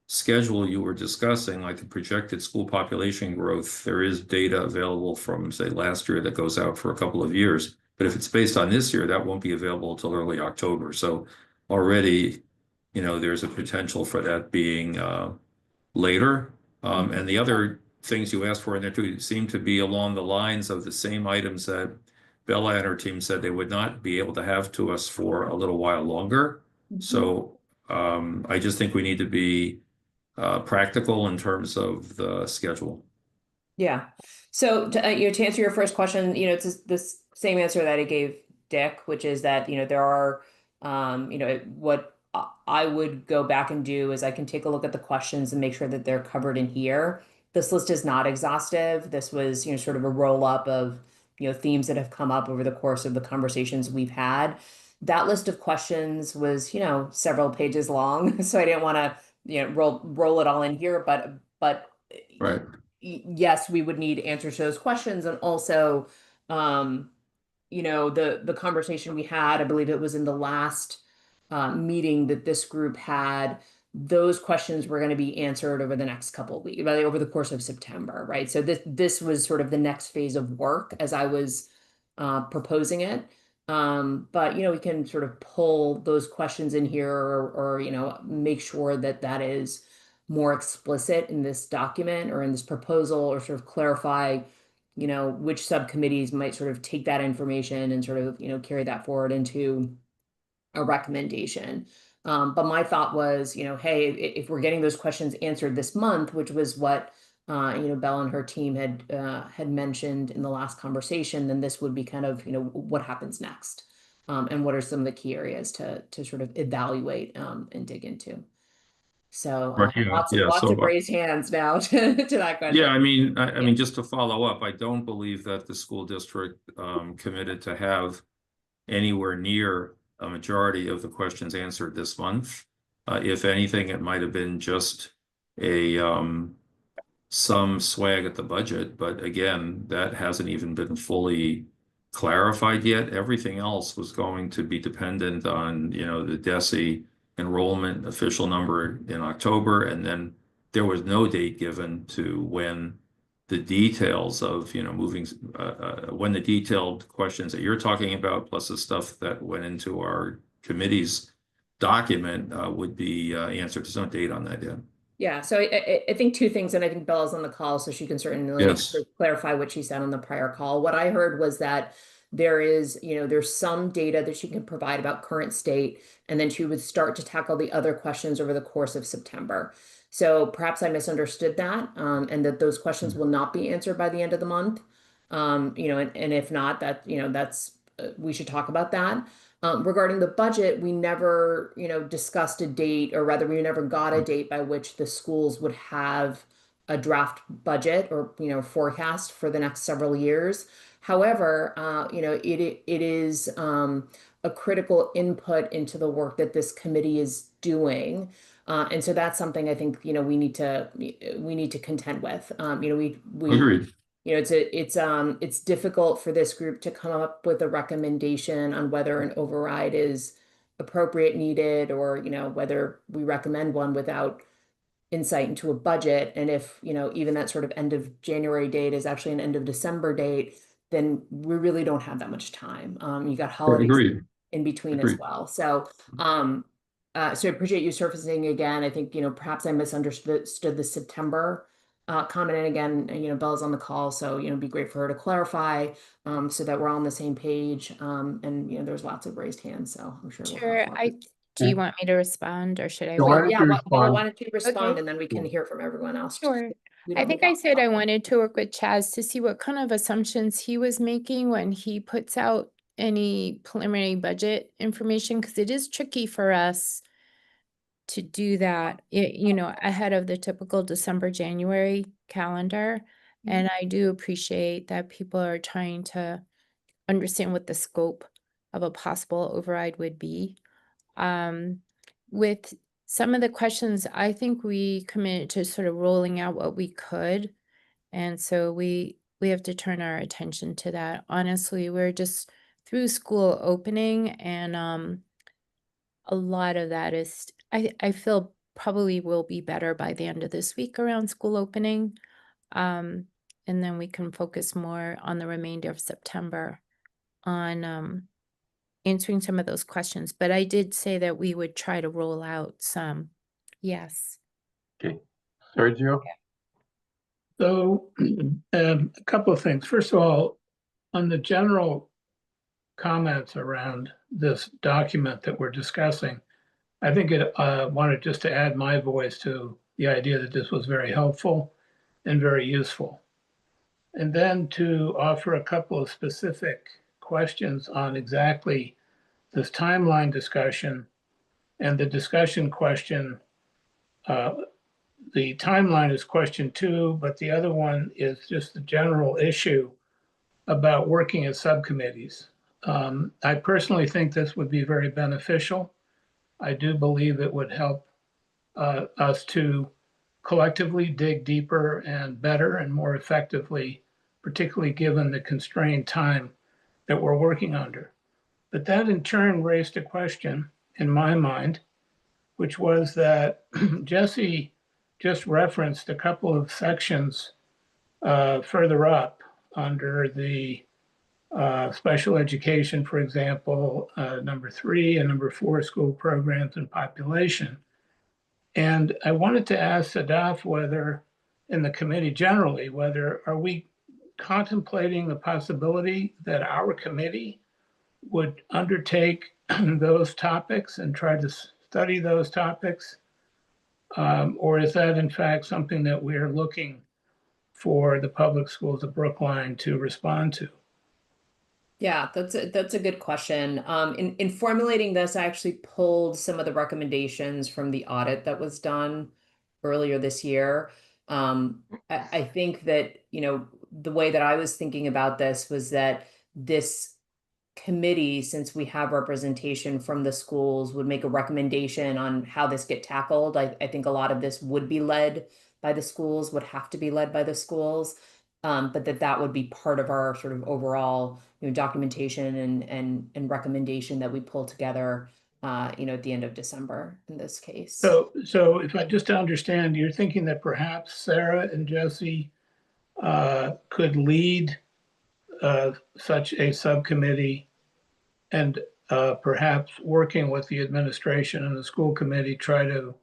schedule you were discussing, like the projected school population growth, there is data available from, say, last year that goes out for a couple of years. But if it's based on this year, that won't be available until early October. So already, there's a potential for that being later. And the other things you asked for in there too seem to be along the lines of the same items that Bella and her team said they would not be able to have to us for a little while longer. So I just think we need to be practical in terms of the schedule. Yeah. So to answer your first question, it's this same answer that I gave Dick, which is that, there are, what I would go back and do is I can take a look at the questions and make sure that they're covered in here. this list is not exhaustive. This was, sort of a roll up of, themes that have come up over the course of the conversations we've had. That list of questions was, several pages long. So I didn't want to, roll it all in here, but Right. yes, we would need answers to those questions. And also, the conversation we had, I believe it was in the last meeting that this group had, those questions were going to be answered over the next couple of weeks, over the course of September, right? So this was sort of the next phase of work as I was proposing it. But we can sort of pull those questions in here, or make sure that that is more explicit in this document or in this proposal, or sort of clarify which subcommittees might sort of take that information and sort of carry that forward into a recommendation. But my thought was, hey, if we're getting those questions answered this month, which was what Belle and her team had mentioned in the last conversation, then this would be kind of what happens next, and what are some of the key areas to sort of evaluate and dig into. So Right, yeah, lots yeah, of so, raised hands now to that question. yeah, I mean, just to follow up, I don't believe that the school district committed to have anywhere near a majority of the questions answered this month. If anything, it might have been just a some swag at the budget, but again, that hasn't even been fully clarified yet. Everything else was going to be dependent on, the DESE enrollment official number in October, and then there was no date given to when the details of, moving, when the detailed questions that you're talking about, plus the stuff that went into our committee's document, would be answered. There's no date on that yet. Yeah, so I think two things, and I think Bella's on the call, so she can certainly Yes. clarify what she said on the prior call. What I heard was that there is, there's some data that she can provide about current state, and then she would start to tackle the other questions over the course of September. So perhaps I misunderstood that, and that those questions will not be answered by the end of the month. And if not, that's we should talk about that. Regarding the budget, we never, discussed a date, or rather, we never got a date by which the schools would have a draft budget or, forecast for the next several years. However, it is a critical input into the work that this committee is doing. And so that's something I think, we need to contend with. We Agreed. it's difficult for this group to come up with a recommendation on whether an override is appropriate, needed, or whether we recommend one without insight into a budget. And if even that sort of end of January date is actually an end of December date, then we really don't have that much time. You got holidays Agreed. in between Agreed. as well. So so I appreciate you surfacing again. I think perhaps I misunderstood the September comment. And again, Bella's on the call, so it'd be great for her to clarify, so that we're all on the same page. And there's lots of raised hands, so I'm sure we'll Sure. have more. Do you want me to respond, or should I Why wait? don't Yeah, you Bella, respond? why don't you respond, Okay. and then we can hear from everyone else. Sure. We I don't think need I to- said I wanted to work with Chaz to see what kind of assumptions he was making when he puts out any preliminary budget information, because it is tricky for us to do that, ahead of the typical December, January calendar. And I do appreciate that people are trying to understand what the scope of a possible override would be. With some of the questions, I think we committed to sort of rolling out what we could. And so we have to turn our attention to that. Honestly, we're just through school opening, and a lot of that is, I feel probably will be better by the end of this week around school opening. And then we can focus more on the remainder of September on answering some of those questions. But I did say that we would try to roll out some. Yes. Okay. Sergio? So a couple of things. First of all, on the general comments around this document that we're discussing, I think wanted just to add my voice to the idea that this was very helpful and very useful. And then to offer a couple of specific questions on exactly this timeline discussion and the discussion question the timeline is question 2, but the other one is just the general issue about working as subcommittees. I personally think this would be very beneficial. I do believe it would help us to collectively dig deeper and better and more effectively, particularly given the constrained time that we're working under. But that in turn raised a question in my mind, which was that Jesse just referenced a couple of sections further up under the special education, for example, number 3 and number 4, school programs and population. And I wanted to ask Sadaf whether, in the committee generally, whether are we contemplating the possibility that our committee would undertake those topics and try to study those topics? Or is that in fact something that we're looking for the public schools of Brookline to respond to? Yeah, that's a good question. In formulating this, I actually pulled some of the recommendations from the audit that was done earlier this year. I think that, you know, the way that I was thinking about this was that this committee, since we have representation from the schools, would make a recommendation on how this get tackled. I think a lot of this would be led by the schools, would have to be led by the schools. But that would be part of our sort of overall, you know, documentation and recommendation that we pull together, you know, at the end of December in this case. So if I just to understand, you're thinking that perhaps Sarah and Jesse could lead such a subcommittee and perhaps working with the administration and the school committee, try to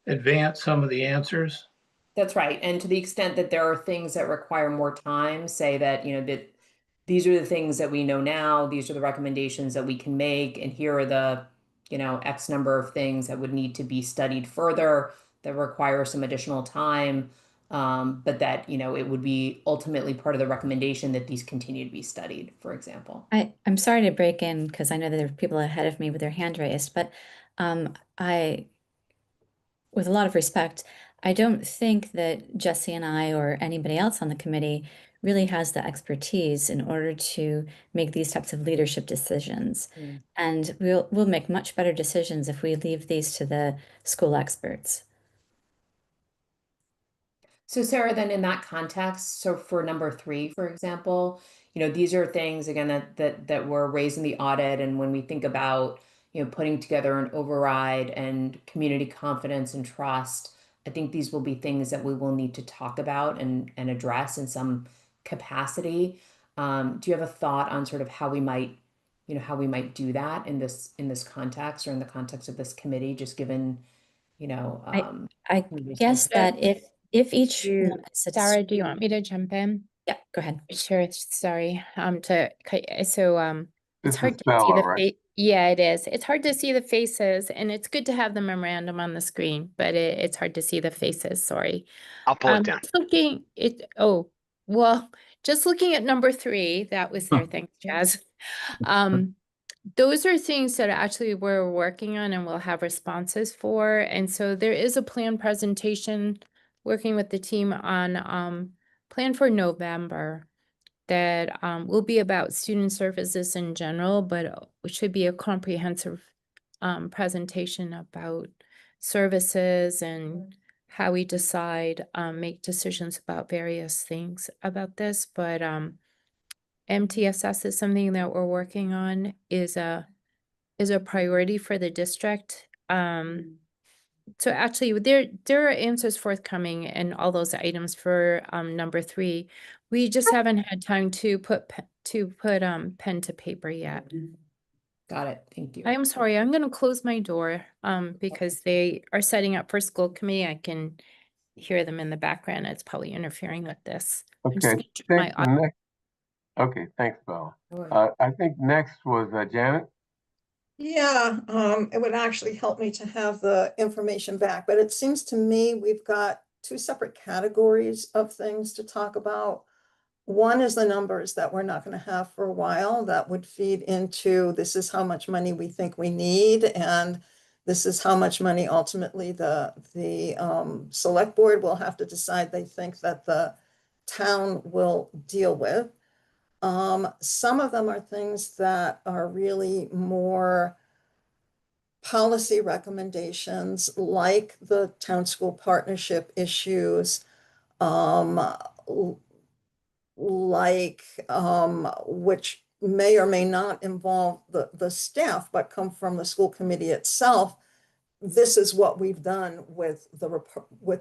advance some of the answers? That's right. And to the extent that there are things that require more time, say that, you know, that these are the things that we know now, these are the recommendations that we can make, and here are the, you know, X number of things that would need to be studied further that require some additional time. But that, you know, it would be ultimately part of the recommendation that these continue to be studied, for example. I'm sorry to break in because I know that there are people ahead of me with their hand raised, but with a lot of respect, I don't think that Jesse and I or anybody else on the committee really has the expertise in order to make these types of leadership decisions. And we'll make much better decisions if we leave these to the school experts. So Sarah, then in that context, so for number 3, for example, you know, these are things again that were raised in the audit, and when we think about, you know, putting together an override and community confidence and trust, I think these will be things that we will need to talk about and address in some capacity. Do you have a thought on sort of how we might, you know, how we might do that in this context or in the context of this committee, just given, you know, I guess that if each one sits- Sarah, do you want me to jump in? Yeah, go ahead. Sure. Sorry. It's This hard is to see Bella, the right? yeah, it is. It's hard to see the faces, and it's good to have the memorandum on the screen, but it's hard to see the faces. Sorry. I'll pull it down. Just looking well, just looking at number 3, that was there. Thanks, Jazz. Those are things that actually we're working on and we'll have responses for. And so there is a planned presentation working with the team on plan for November that will be about student services in general, but it should be a comprehensive presentation about services and how we decide, make decisions about various things about this. But MTSS is something that we're working on, is a priority for the district. So actually there are answers forthcoming in all those items for number 3. We just haven't had time to put pen to paper yet. Got it. Thank you. I am sorry, I'm gonna close my door because they are setting up for school committee. I can hear them in the background. It's probably interfering with this. I'm just Okay, gonna turn my okay, thanks, Bella. I think next was Janet. Yeah, it would actually help me to have the information back, but it seems to me we've got 2 separate categories of things to talk about. One is the numbers that we're not going to have for a while that would feed into this is how much money we think we need, and This is how much money ultimately the select board will have to decide they think that the town will deal with. Some of them are things that are really more policy recommendations, like the town school partnership issues, like which may or may not involve the staff, but come from the school committee itself. This is what we've done with the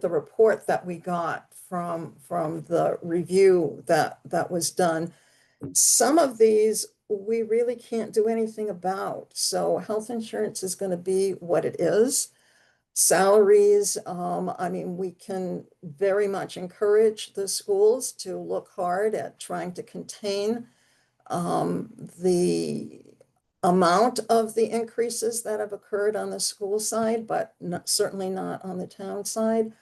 report that we got from the review that was done. Some of these we really can't do anything about. So health insurance is going to be what it is. Salaries, I mean, we can very much encourage the schools to look hard at trying to contain the amount of the increases that have occurred on the school side, but certainly not on the town side.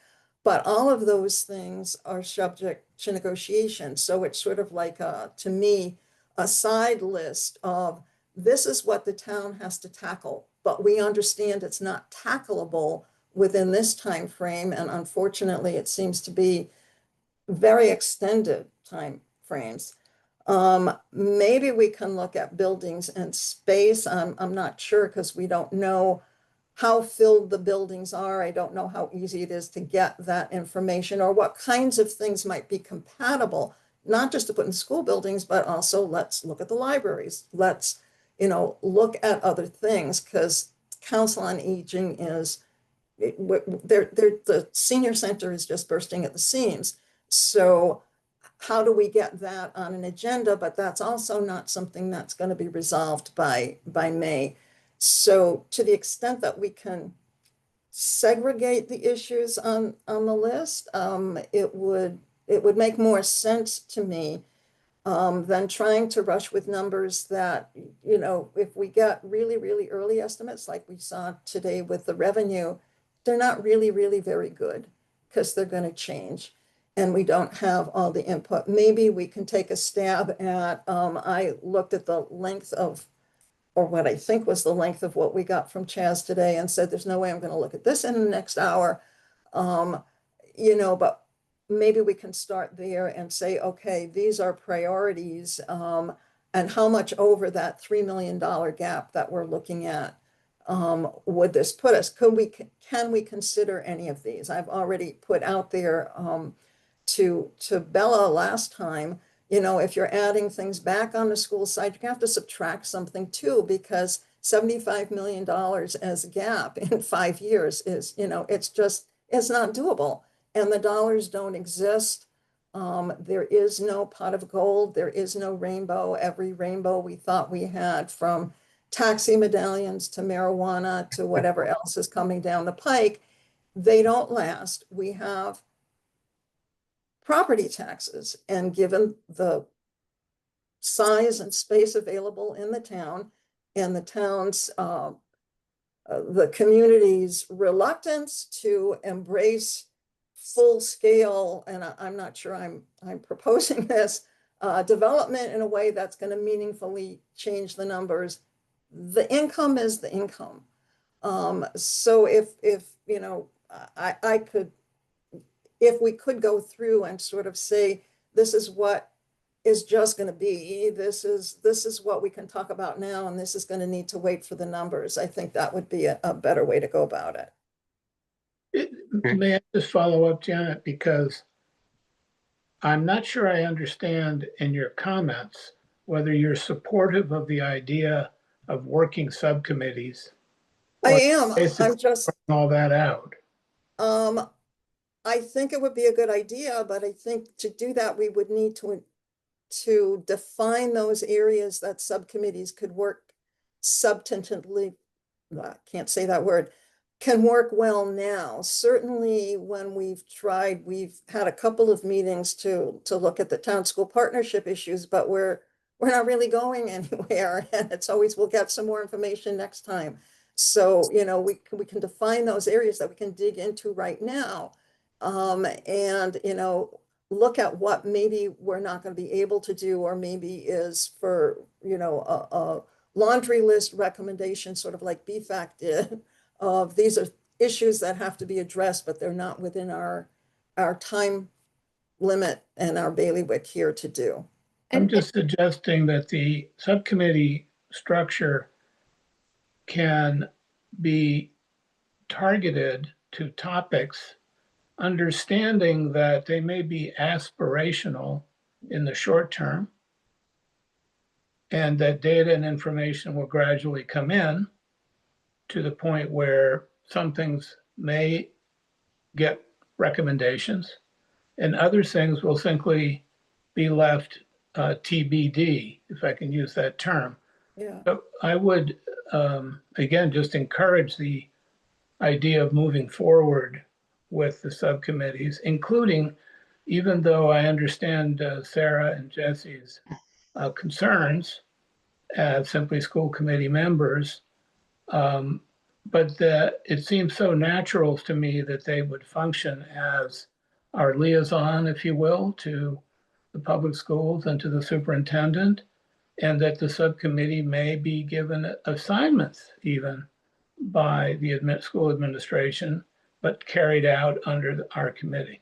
But all of those things are subject to negotiation. So it's sort of like, to me, a side list of this is what the town has to tackle, but we understand it's not tackleable within this time frame. And unfortunately, it seems to be very extended time frames. Maybe we can look at buildings and space. I'm not sure because we don't know how filled the buildings are. I don't know how easy it is to get that information or what kinds of things might be compatible, not just to put in school buildings, but also let's look at the libraries. Let's, look at other things, because Council on Aging is, the senior center is just bursting at the seams. So how do we get that on an agenda? But that's also not something that's going to be resolved by May. So to the extent that we can segregate the issues on the list, it would make more sense to me than trying to rush with numbers that, if we get really, really early estimates like we saw today with the revenue, they're not really, really very good because they're going to change and we don't have all the input. Maybe we can take a stab at, I looked at the length of, or what I think was the length of what we got from Chaz today and said, there's no way I'm going to look at this in the next hour. But maybe we can start there and say, okay, these are priorities, and how much over that $3 million gap that we're looking at would this put us? Can we consider any of these? I've already put out there to Bella last time, if you're adding things back on the school side, you have to subtract something too, because $75 million as a gap in 5 years is, it's not doable. And the dollars don't exist. There is no pot of gold. There is no rainbow. Every rainbow we thought we had, from taxi medallions to marijuana to whatever else is coming down the pike, they don't last. We have property taxes, and given the size and space available in the town and the town's the community's reluctance to embrace full scale, and I'm not sure I'm proposing this development in a way that's going to meaningfully change the numbers. The income is the income. So if I could, if we could go through and sort of say, this is what is just going to be, this is what we can talk about now, and this is going to need to wait for the numbers. I think that would be a better way to go about it. May I just follow up, Janet, because I'm not sure I understand in your comments whether you're supportive of the idea of working subcommittees. I am. I'm just all that out. I think it would be a good idea, but I think to do that, we would need to define those areas that subcommittees could work substantively. I can't say that word. Can work well now. Certainly when we've had a couple of meetings to look at the town school partnership issues, but we're not really going anywhere. And it's always, we'll get some more information next time. So, we can define those areas that we can dig into right now. And, look at what maybe we're not going to be able to do, or maybe is for, a laundry list recommendation, sort of like BFAC did, of these are issues that have to be addressed, but they're not within our time limit and our bailiwick here to do. I'm just suggesting that the subcommittee structure can be targeted to topics, understanding that they may be aspirational in the short term, and that data and information will gradually come in to the point where some things may get recommendations and other things will simply be left TBD, if I can use that term. Yeah. So I would, again, just encourage the idea of moving forward with the subcommittees, including, even though I understand Sarah and Jesse's concerns as simply school committee members, but it seems so natural to me that they would function as our liaison, if you will, to the public schools and to the superintendent, and that the subcommittee may be given assignments even by the school administration, but carried out under our committee.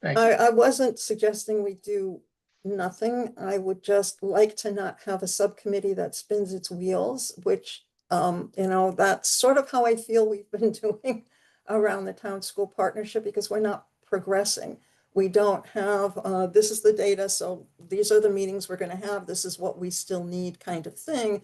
Thank you. I wasn't suggesting we do nothing. I would just like to not have a subcommittee that spins its wheels, which, that's sort of how I feel we've been doing around the town school partnership, because we're not progressing. We don't have, this is the data, so these are the meetings we're going to have. This is what we still need, kind of thing.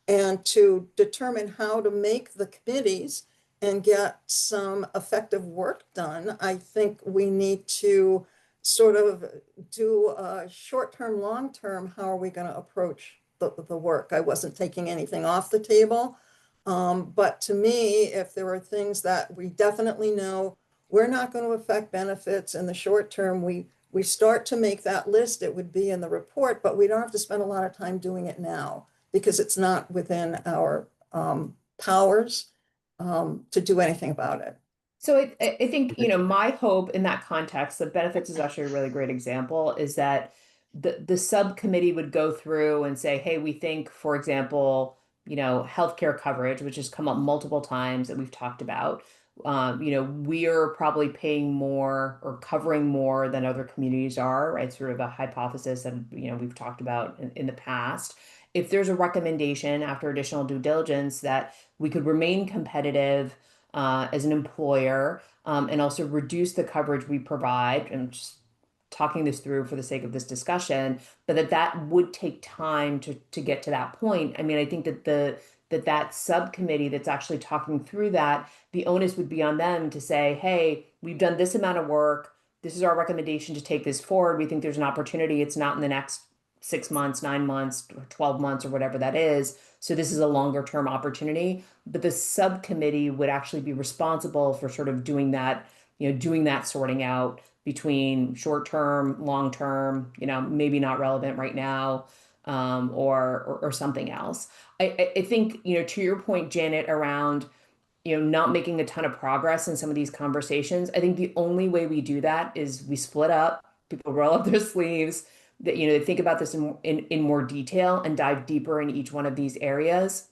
And to determine how to make the committees and get some effective work done, I think we need to sort of do a short-term, long-term, how are we going to approach the work? I wasn't taking anything off the table. But to me, if there are things that we definitely know we're not going to affect benefits in the short term, we start to make that list. It would be in the report, but we don't have to spend a lot of time doing it now because it's not within our powers to do anything about it. So I think, my hope in that context, the benefits is actually a really great example, is that the subcommittee would go through and say, hey, we think, for example, healthcare coverage, which has come up multiple times that we've talked about, we are probably paying more or covering more than other communities are, right? Sort of a hypothesis that, we've talked about in the past. If there's a recommendation after additional due diligence that we could remain competitive as an employer, and also reduce the coverage we provide, and just talking this through for the sake of this discussion, but that would take time to get to that point. I mean, I think that that subcommittee that's actually talking through that, the onus would be on them to say, hey, we've done this amount of work. This is our recommendation to take this forward. We think there's an opportunity. It's not in the next 6 months, 9 months, or 12 months, or whatever that is. So this is a longer term opportunity, but the subcommittee would actually be responsible for sort of doing that sorting out between short term, long term, maybe not relevant right now, or something else. I think, to your point, Janet, around, not making a ton of progress in some of these conversations, I think the only way we do that is we split up, people roll up their sleeves, that, they think about this in more detail and dive deeper in each one of these areas.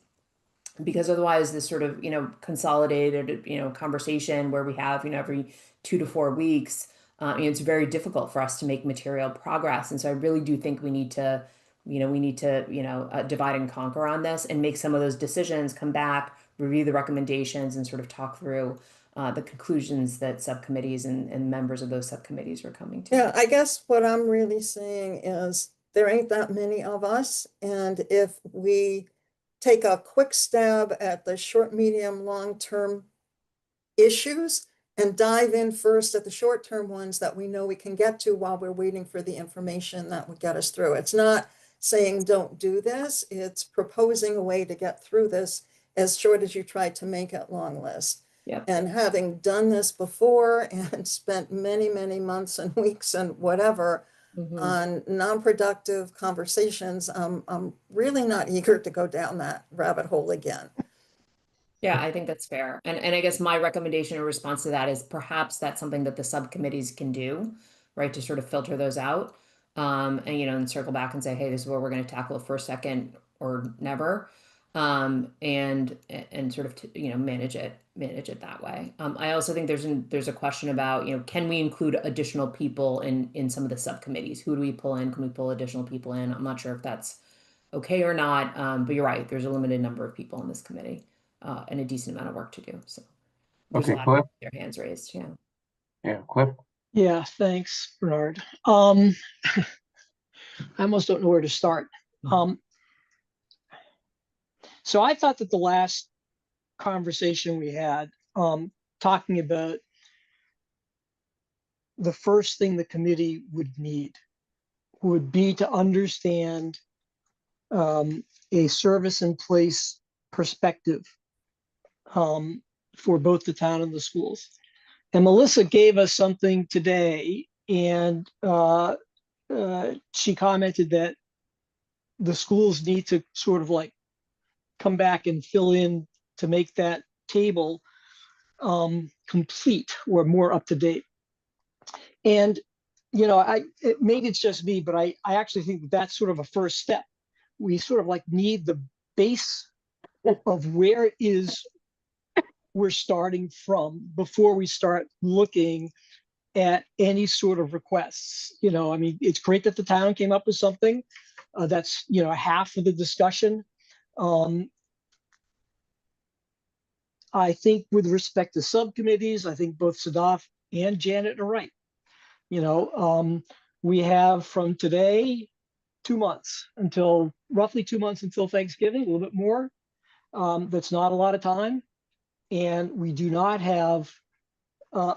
Because otherwise this sort of, consolidated, conversation where we have, every 2 to 4 weeks, it's very difficult for us to make material progress. And so I really do think we need to, divide and conquer on this and make some of those decisions, come back, review the recommendations, and sort of talk through the conclusions that subcommittees and members of those subcommittees are coming to. Yeah, I guess what I'm really saying is there ain't that many of us. And if we take a quick stab at the short, medium, long-term issues and dive in first at the short-term ones that we know we can get to while we're waiting for the information that would get us through. It's not saying don't do this. It's proposing a way to get through this as short as you tried to make it long list. Yep. And having done this before and spent many, many months and weeks and whatever on non-productive conversations, I'm really not eager to go down that rabbit hole again. Yeah, I think that's fair. And I guess my recommendation in response to that is perhaps that's something that the subcommittees can do, right? To sort of filter those out, and circle back and say, hey, this is what we're going to tackle first, second, or never. and sort of, manage it that way. I also think there's a question about, can we include additional people in some of the subcommittees? Who do we pull in? Can we pull additional people in? I'm not sure if that's okay or not, but you're right, there's a limited number of people on this committee, and a decent amount of work to do, so. There's a Okay, lot Cliff? of their hands raised, yeah. Yeah, Cliff? Yeah, thanks, Bernard. I almost don't know where to start. So I thought that the last conversation we had, talking about the first thing the committee would need would be to understand a service in place perspective for both the town and the schools. And Melissa gave us something today, and she commented that the schools need to sort of like come back and fill in to make that table complete or more up to date. And maybe it's just me, but I actually think that that's sort of a first step. We sort of like need the base of where we're starting from before we start looking at any sort of requests. I mean, it's great that the town came up with something that's half of the discussion. I think with respect to subcommittees, I think both Sadaf and Janet are right. We have from today 2 months roughly 2 months until Thanksgiving, a little bit more. That's not a lot of time, and we do not have a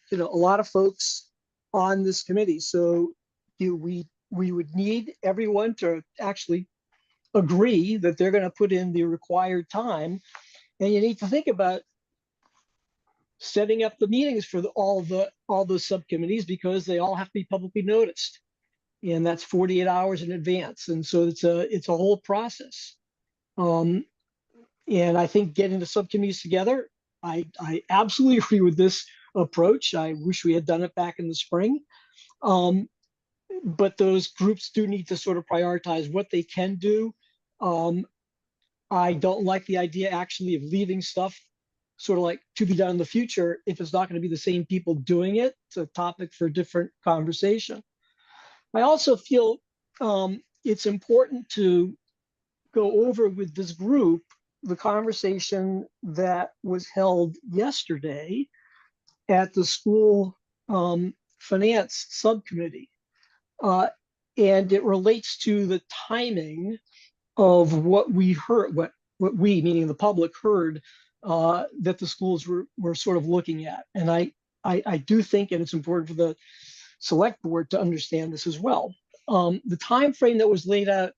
lot of folks on this committee. So we would need everyone to actually agree that they're going to put in the required time, and you need to think about setting up the meetings for all those subcommittees, because they all have to be publicly noticed, and that's 48 hours in advance. And so it's a whole process. And I think getting the subcommittees together, I absolutely agree with this approach. I wish we had done it back in the spring. But those groups do need to sort of prioritize what they can do. I don't like the idea actually of leaving stuff sort of like to be done in the future if it's not going to be the same people doing it. It's a topic for a different conversation. I also feel it's important to go over with this group the conversation that was held yesterday at the school finance subcommittee. And it relates to the timing of what we heard, what we, meaning the public, heard that the schools were sort of looking at. And I do think, and it's important for the select board to understand this as well. The time frame that was laid out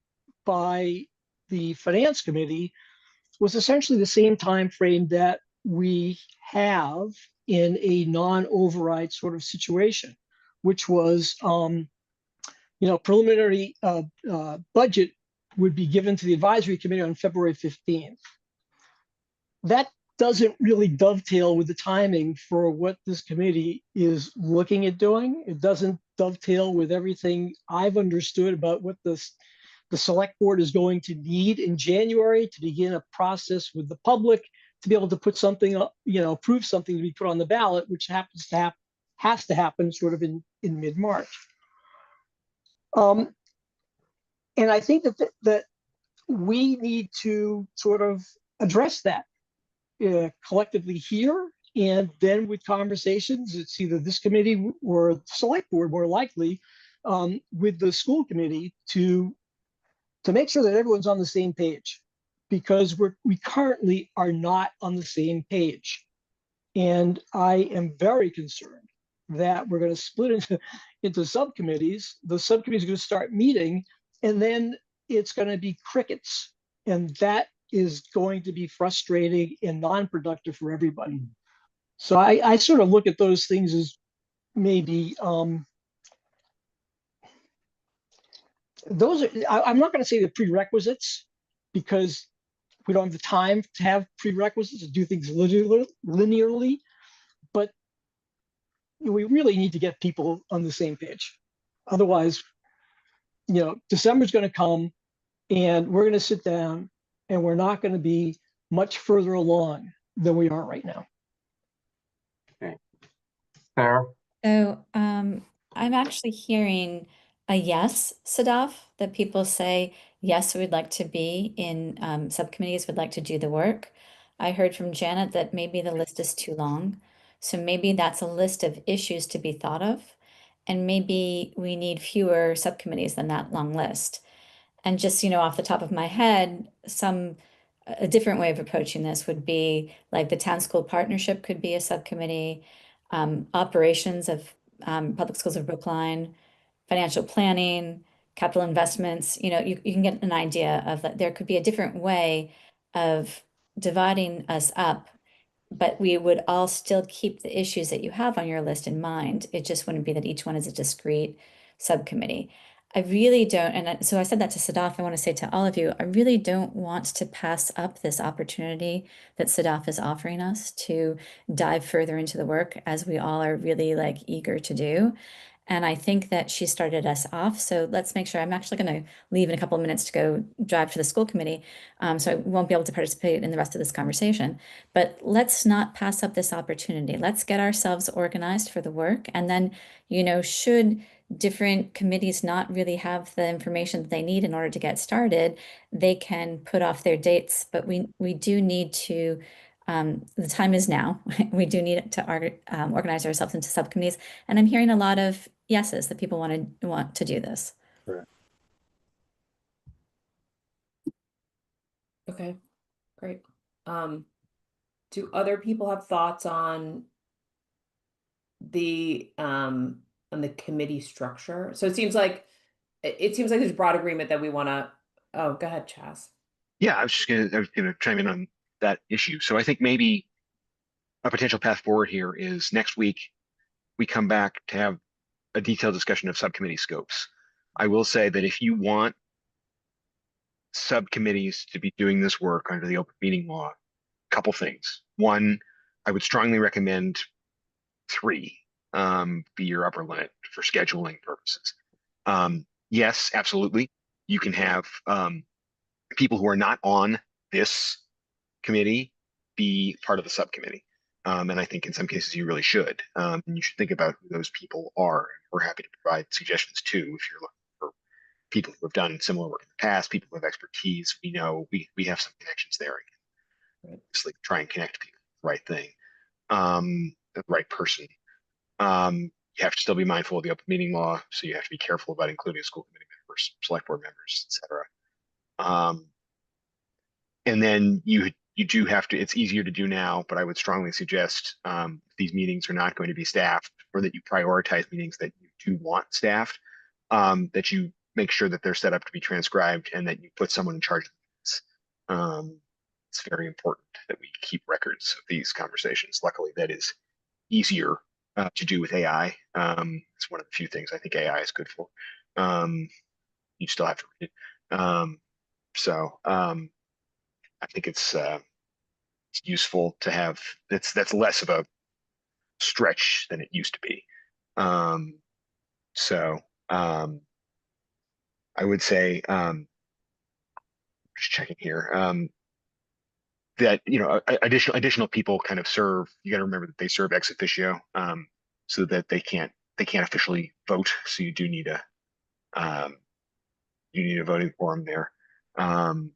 by the finance committee was essentially the same time frame that we have in a non-override sort of situation, which was preliminary budget would be given to the advisory committee on February 15th. That doesn't really dovetail with the timing for what this committee is looking at doing. It doesn't dovetail with everything I've understood about what the select board is going to need in January to begin a process with the public to be able to put something up, approve something to be put on the ballot, which has to happen sort of in mid-March. And I think that we need to sort of address that collectively here, and then with conversations, it's either this committee or the select board, more likely, with the school committee to make sure that everyone's on the same page, because we currently are not on the same page. And I am very concerned that we're going to split into subcommittees. The subcommittees are going to start meeting, and then it's going to be crickets. And that is going to be frustrating and non-productive for everybody. So I sort of look at those things as maybe, I'm not going to say the prerequisites, because we don't have the time to have prerequisites to do things linearly, but we really need to get people on the same page. Otherwise, December's going to come and we're going to sit down and we're not going to be much further along than we are right now. Okay. Sarah? So I'm actually hearing a yes, Sadaf, that people say, yes, we'd like to be in subcommittees, would like to do the work. I heard from Janet that maybe the list is too long. So maybe that's a list of issues to be thought of. And maybe we need fewer subcommittees than that long list. And just, off the top of my head, a different way of approaching this would be like the town school partnership could be a subcommittee, operations of public schools of Brookline, financial planning, capital investments. You can get an idea of that. There could be a different way of dividing us up, but we would all still keep the issues that you have on your list in mind. It just wouldn't be that each one is a discrete subcommittee. I really don't, so I said that to Sadaf. I want to say to all of you, I really don't want to pass up this opportunity that Sadaf is offering us to dive further into the work, as we all are really eager to do. And I think that she started us off. So let's make sure. I'm actually going to leave in a couple of minutes to go drive to the school committee. So I won't be able to participate in the rest of this conversation. But let's not pass up this opportunity. Let's get ourselves organized for the work. And then, should different committees not really have the information that they need in order to get started, they can put off their dates. But we do need to, the time is now. We do need to organize ourselves into subcommittees. And I'm hearing a lot of yeses that people want to do this. Okay, great. Do other people have thoughts on the committee structure? So it seems like there's broad agreement that we want to. Oh, go ahead, Chaz. Yeah, I was gonna chime in on that issue. So I think maybe a potential path forward here is next week we come back to have a detailed discussion of subcommittee scopes. I will say that if you want subcommittees to be doing this work under the open meeting law, a couple things. One, I would strongly recommend 3 be your upper limit for scheduling purposes. Yes, absolutely. You can have people who are not on this committee be part of the subcommittee. And I think in some cases you really should. And you should think about who those people are. We're happy to provide suggestions too if you're looking for people who have done similar work in the past, people who have expertise. We know we have some connections there. Right. Just like try and connect people to the right thing, the right person. You have to still be mindful of the open meeting law, so you have to be careful about including school committee members, select board members, etc. And then you do have to, it's easier to do now, but I would strongly suggest these meetings are not going to be staffed, or that you prioritize meetings that you do want staffed, that you make sure that they're set up to be transcribed and that you put someone in charge of this. It's very important that we keep records of these conversations. Luckily, that is easier to do with AI. It's one of the few things I think AI is good for. You still have to read it. So I think it's useful to have, that's less of a stretch than it used to be. I would say, just checking here, that additional people kind of serve. You got to remember that they serve ex officio, so that they can't officially vote. So you do need a voting quorum there. And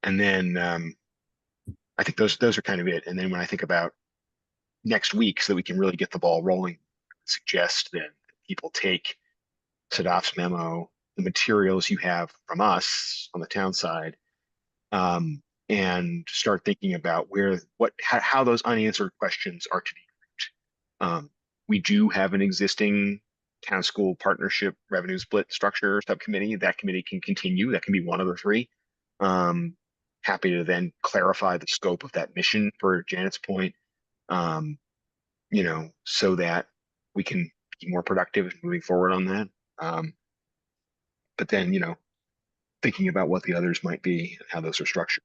then I think those are kind of it. And then when I think about next week, so that we can really get the ball rolling, suggest that people take Sadaf's memo, the materials you have from us on the town side, and start thinking about how those unanswered questions are to be grouped. We do have an existing town school partnership revenue split structure subcommittee. That committee can continue. That can be one of the 3. Happy to then clarify the scope of that mission for Janet's point, so that we can be more productive moving forward on that. But then, thinking about what the others might be and how those are structured,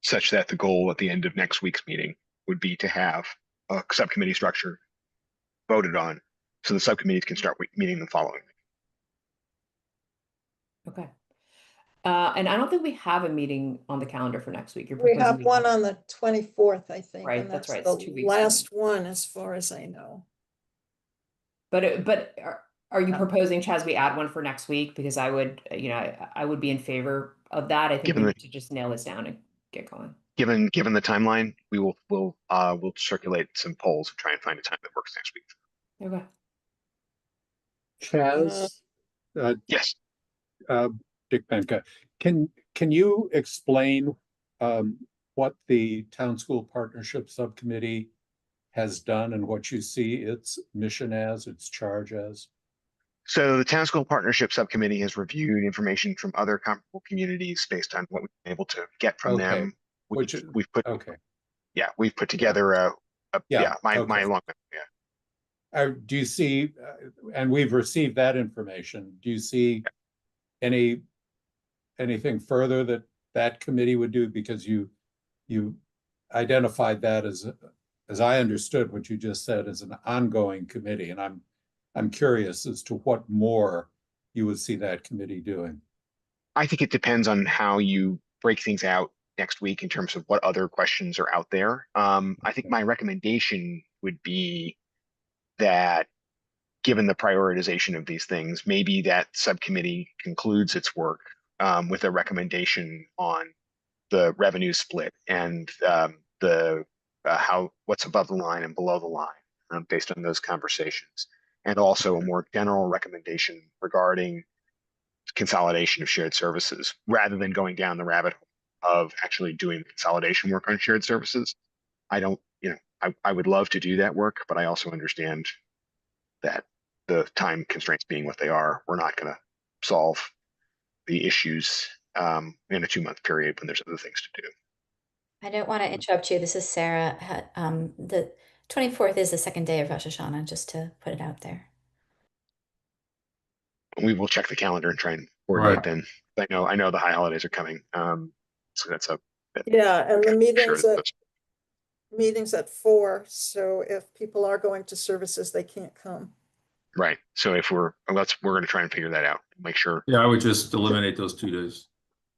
such that the goal at the end of next week's meeting would be to have a subcommittee structure voted on, so the subcommittees can start meeting the following. Okay. And I don't think we have a meeting on the calendar for next week. You're We proposing have one on the 24th, I think, Right, and that's that's right, it's the 2 weeks. last one as far as I know. But are you Yeah. proposing, Chaz, we add one for next week? Because I would, I would be in favor of that. I think Given we the need to just nail this down and get going. given the timeline, we'll circulate some polls and try and find a time that works next week. Okay. Chaz, Yes. Dick Benka, can you explain what the Town School Partnership Subcommittee has done and what you see its mission as, its charge as? So the Town School Partnership Subcommittee has reviewed information from other comparable communities based on what we've been able to get from Okay. them. We've put Okay. we've put together my okay. long Do you see, and we've received that information, do you see anything further that that committee would do? Because you identified that as I understood what you just said, as an ongoing committee, and I'm curious as to what more you would see that committee doing. I think it depends on how you break things out next week in terms of what other questions are out there. I think my recommendation would be that given the prioritization of these things, maybe that subcommittee concludes its work with a recommendation on the revenue split and the what's above the line and below the line based on those conversations, and also a more general recommendation regarding consolidation of shared services rather than going down the rabbit hole of actually doing consolidation work on shared services. I don't, I would love to do that work, but I also understand that the time constraints being what they are, we're not going to solve the issues in a 2-month period when there's other things to do. I don't want to interrupt you. This is Sarah. The 24th is the second day of Rosh Hashanah, just to put it out there. We will check the calendar and try and coordinate then. I know the high holidays are coming. So that's Yeah, and the sure meetings at 4, so if people are going to services, they can't come. right. So if we're going to try and figure that out. Make sure. Yeah, I would just eliminate those 2 days.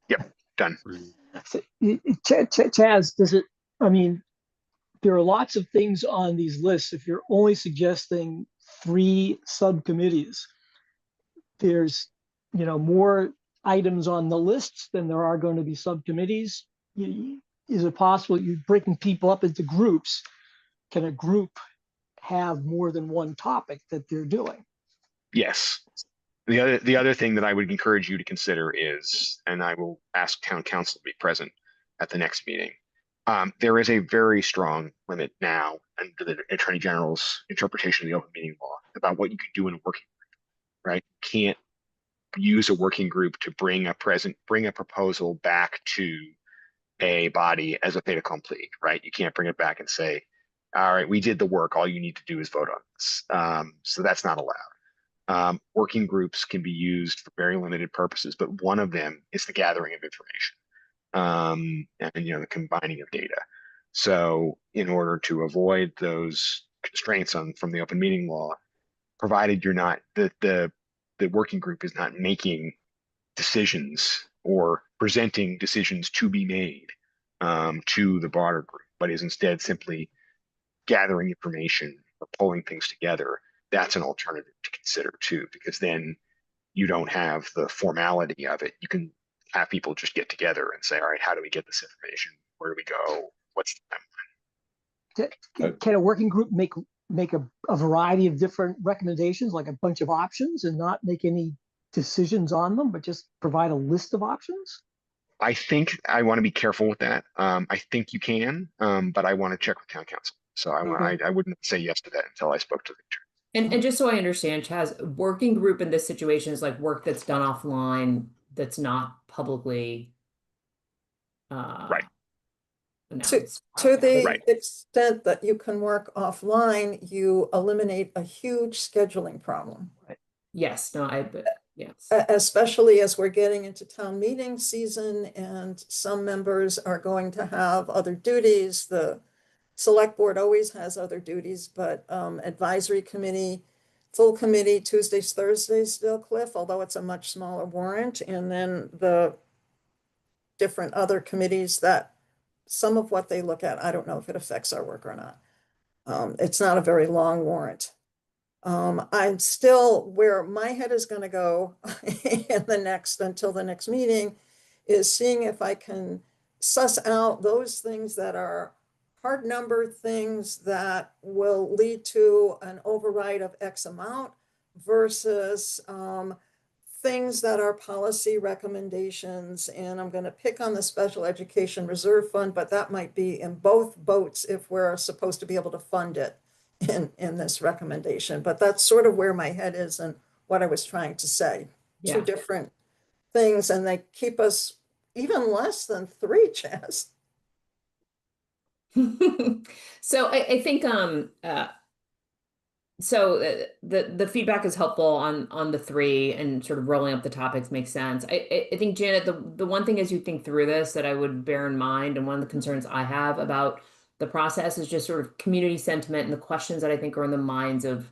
Yep, done. So, Chaz, there are lots of things on these lists. If you're only suggesting 3 subcommittees, there's, more items on the lists than there are going to be subcommittees. Is it possible you're breaking people up into groups? Can a group have more than one topic that they're doing? Yes. The other thing that I would encourage you to consider is, and I will ask town council to be present at the next meeting. There is a very strong limit now under the Attorney General's interpretation of the open meeting law about what you can do in a working group, right? You can't use a working group to bring a proposal back to a body as a fait accompli, right? You can't bring it back and say, all right, we did the work. All you need to do is vote on this. So that's not allowed. Working groups can be used for very limited purposes, but one of them is the gathering of information and the combining of data. So in order to avoid those constraints from the open meeting law, provided you're not the working group is not making decisions or presenting decisions to be made to the broader group, but is instead simply gathering information or pulling things together, that's an alternative to consider too, because then you don't have the formality of it. You can have people just get together and say, all right, how do we get this information? Where do we go? What's the timeline? Can a working group make a variety of different recommendations, like a bunch of options, and not make any decisions on them, but just provide a list of options? I think I want to be careful with that. I think you can, but I want to check with town council. So I wouldn't say yes to that until I spoke to the attorney. And just so I understand, Chaz, working group in this situation is like work that's done offline that's not publicly right. announced. To the Right. extent that you can work offline, you eliminate a huge scheduling problem. Yes, yes. Especially as we're getting into town meeting season and some members are going to have other duties. The select board always has other duties, but advisory committee, full committee, Tuesdays, Thursdays still, Cliff, although it's a much smaller warrant. And then the different other committees that some of what they look at, I don't know if it affects our work or not. It's not a very long warrant. I'm still, where my head is gonna go until the next meeting, is seeing if I can suss out those things that are hard number things that will lead to an override of X amount versus things that are policy recommendations. And I'm going to pick on the Special Education Reserve Fund, but that might be in both boats if we're supposed to be able to fund it in this recommendation. But that's sort of where my head is and what I was trying to say. Yeah. Two different things, and they keep us even less than 3, Chaz. So I think the feedback is helpful on the 3 and sort of rolling up the topics makes sense. I think, Janet, the one thing as you think through this that I would bear in mind, and one of the concerns I have about the process is just sort of community sentiment and the questions that I think are in the minds of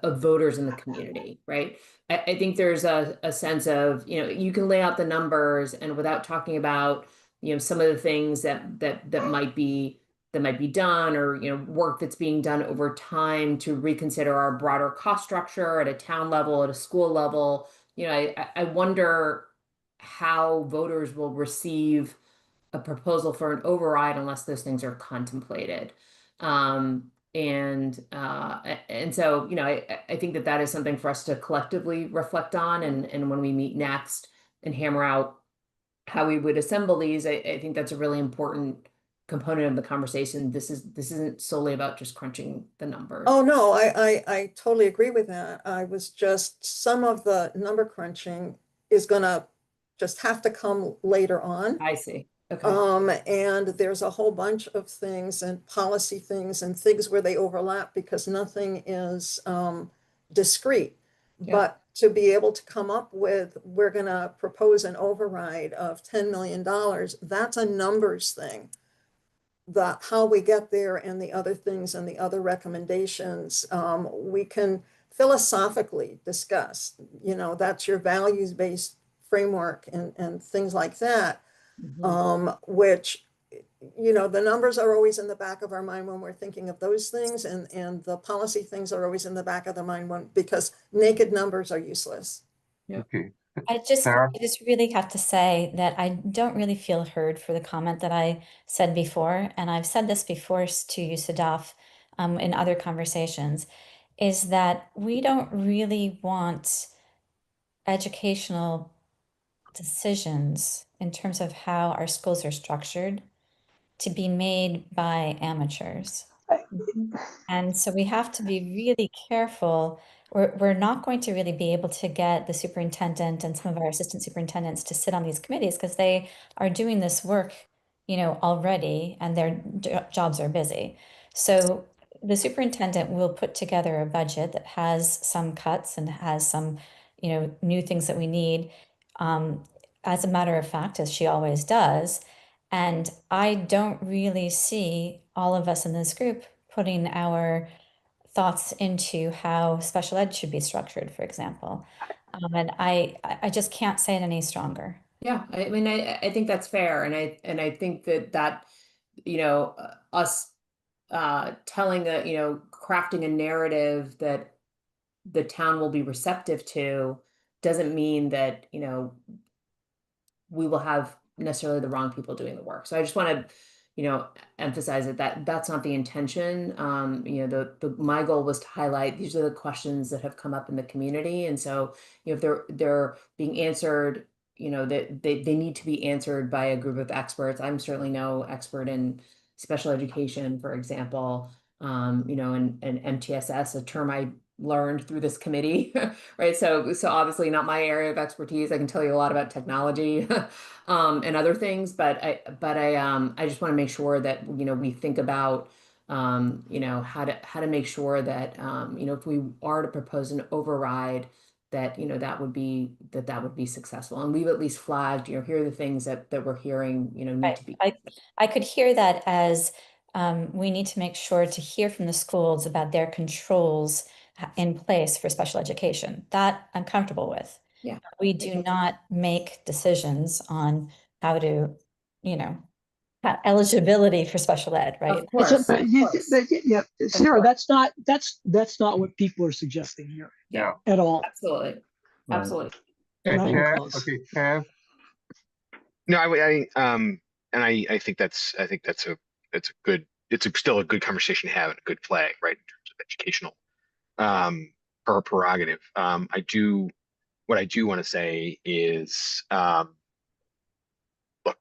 voters in the community, right? I think there's a sense of, you can lay out the numbers and without talking about, some of the things that might be done, or work that's being done over time to reconsider our broader cost structure at a town level, at a school level. I wonder how voters will receive a proposal for an override unless those things are contemplated. And so, I think that is something for us to collectively reflect on, and when we meet next and hammer out how we would assemble these, I think that's a really important component of the conversation. This isn't solely about just crunching the numbers. Oh, no, I totally agree with that. I was just, some of the number crunching is gonna just have to come later on. I see. Okay. And there's a whole bunch of things and policy things and things where they overlap because nothing is discrete. Yeah. But to be able to come up with, we're gonna propose an override of $10 million, that's a numbers thing. How we get there and the other things and the other recommendations, we can philosophically discuss, that's your values-based framework and things like that. Which, the numbers are always in the back of our mind when we're thinking of those things, and the policy things are always in the back of the mind because naked numbers are useless. Yeah. Okay. I just Sarah? really have to say that I don't really feel heard for the comment that I said before, and I've said this before to you, Sadaf, in other conversations, is that we don't really want educational decisions in terms of how our schools are structured to be made by amateurs. And so we have to be really careful. We're not going to really be able to get the superintendent and some of our assistant superintendents to sit on these committees because they are doing this work, already, and their jobs are busy. So the superintendent will put together a budget that has some cuts and has some, new things that we need, as a matter of fact, as she always does. And I don't really see all of us in this group putting our thoughts into how special ed should be structured, for example. And I just can't say it any stronger. Yeah, I mean, I think that's fair, and I think that us telling crafting a narrative that the town will be receptive to doesn't mean that we will have necessarily the wrong people doing the work. So I just want to emphasize that's not the intention. My goal was to highlight these are the questions that have come up in the community, and so if they're being answered, that they need to be answered by a group of experts. I'm certainly no expert in special education, for example, and MTSS, a term I learned through this committee, right? So obviously not my area of expertise. I can tell you a lot about technology and other things, but I just want to make sure that we think about how to make sure that if we are to propose an override, that that would be successful, and we've at least flagged here are the things that we're hearing need to be. I could hear that as we need to make sure to hear from the schools about their controls in place for special education. That I'm comfortable with. Yeah. We do not make decisions on how to, eligibility for special ed, right? Of course, But of yeah, course. yeah, Sarah, that's not what people are suggesting here Yeah, at all. absolutely. Right. Absolutely. Okay, Not even Chad, close. okay, Chad, No, and I think that's it's a good still a good conversation to have and a good flag, right, in terms of educational prerogative. What I do want to say is look,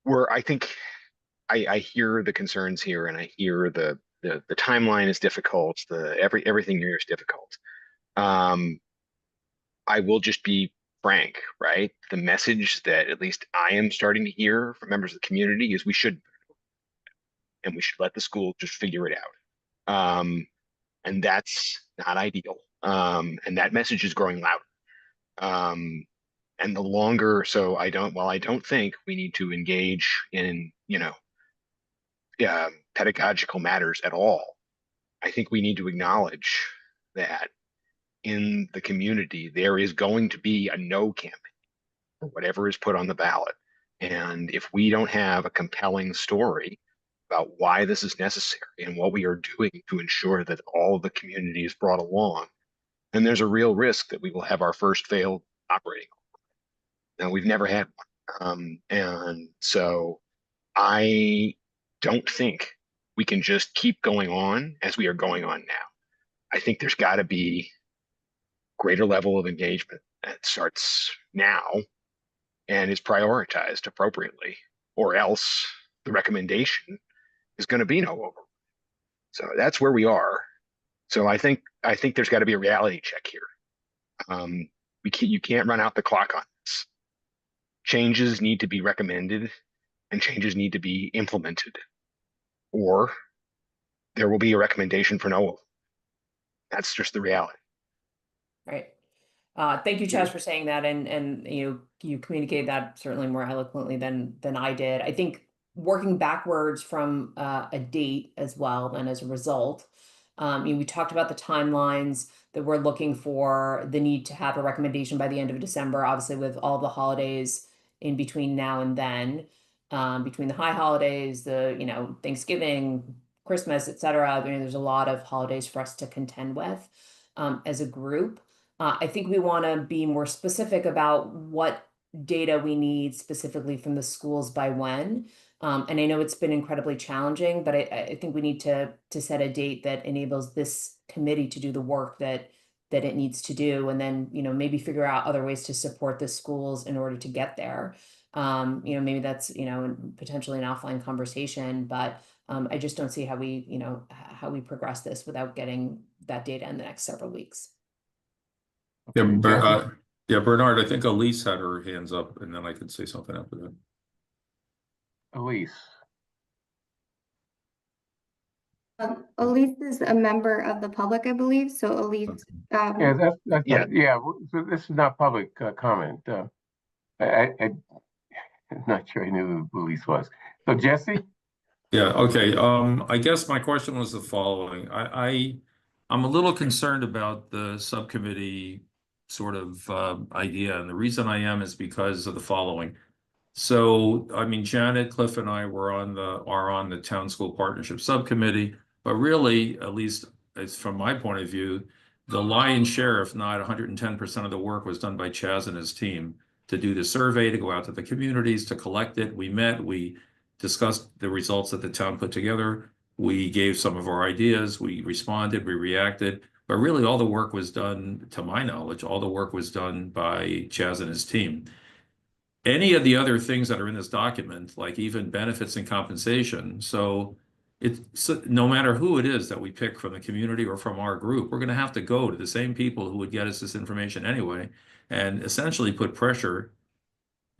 where I think I hear the concerns here, and I hear the timeline is difficult, everything here is difficult. I will just be frank, right? The message that at least I am starting to hear from members of the community is we should, and we should let the school just figure it out. And that's not ideal. And that message is growing louder. And the longer, so while I don't think we need to engage in, pedagogical matters at all, I think we need to acknowledge that in the community, there is going to be a no campaign for whatever is put on the ballot. And if we don't have a compelling story about why this is necessary and what we are doing to ensure that all the community is brought along, then there's a real risk that we will have our first failed operating. Now, we've never had one. And so I don't think we can just keep going on as we are going on now. I think there's got to be greater level of engagement that starts now and is prioritized appropriately, or else the recommendation is going to be no over. So that's where we are. So I think there's got to be a reality check here. You can't run out the clock on this. Changes need to be recommended and changes need to be implemented, or there will be a recommendation for no. That's just the reality. Right. Thank you, Chaz, for saying that, and you communicated that certainly more eloquently than I did. I think working backwards from a date as well, and as a result, we talked about the timelines that we're looking for, the need to have a recommendation by the end of December, obviously with all the holidays in between now and then, between the high holidays, the Thanksgiving, Christmas, etc. I mean, there's a lot of holidays for us to contend with as a group. I think we want to be more specific about what data we need specifically from the schools by when. And I know it's been incredibly challenging, but I think we need to set a date that enables this committee to do the work that it needs to do, and then maybe figure out other ways to support the schools in order to get there. Maybe that's potentially an offline conversation, but I just don't see how we progress this without getting that data in the next several weeks. Yeah, Jesse? Bernard, I think Elise had her hands up, and then I could say something after that. Elise. Elise is a member of the public, I believe. So Elise, Yeah, that's Yeah. yeah. So this is not public comment. I'm not sure I knew who Elise was. So Jesse? Yeah, okay. I guess my question was the following. I'm a little concerned about the subcommittee sort of idea, and the reason I am is because of the following. So, I mean, Janet, Cliff, and I are on the Town School Partnership Subcommittee, but really, at least it's from my point of view, the lion's share, if not 110% of the work was done by Chaz and his team to do the survey, to go out to the communities, to collect it. We met, we discussed the results that the town put together. We gave some of our ideas, we responded, we reacted, but really all the work was done, to my knowledge, all the work was done by Chaz and his team. Any of the other things that are in this document, like even benefits and compensation. So no matter who it is that we pick from the community or from our group, we're going to have to go to the same people who would get us this information anyway, and essentially put pressure,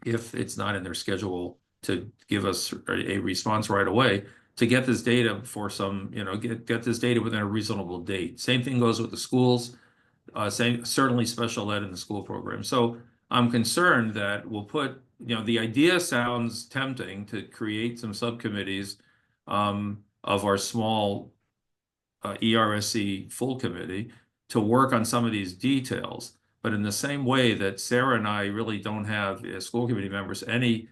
if it's not in their schedule, to give us a response right away, to get this data for some, get this data within a reasonable date. Same thing goes with the schools. Certainly special ed in the school program. So I'm concerned that we'll put, the idea sounds tempting to create some subcommittees of our small ERSC full committee to work on some of these details. But in the same way that Sarah and I really don't have, as school committee members, any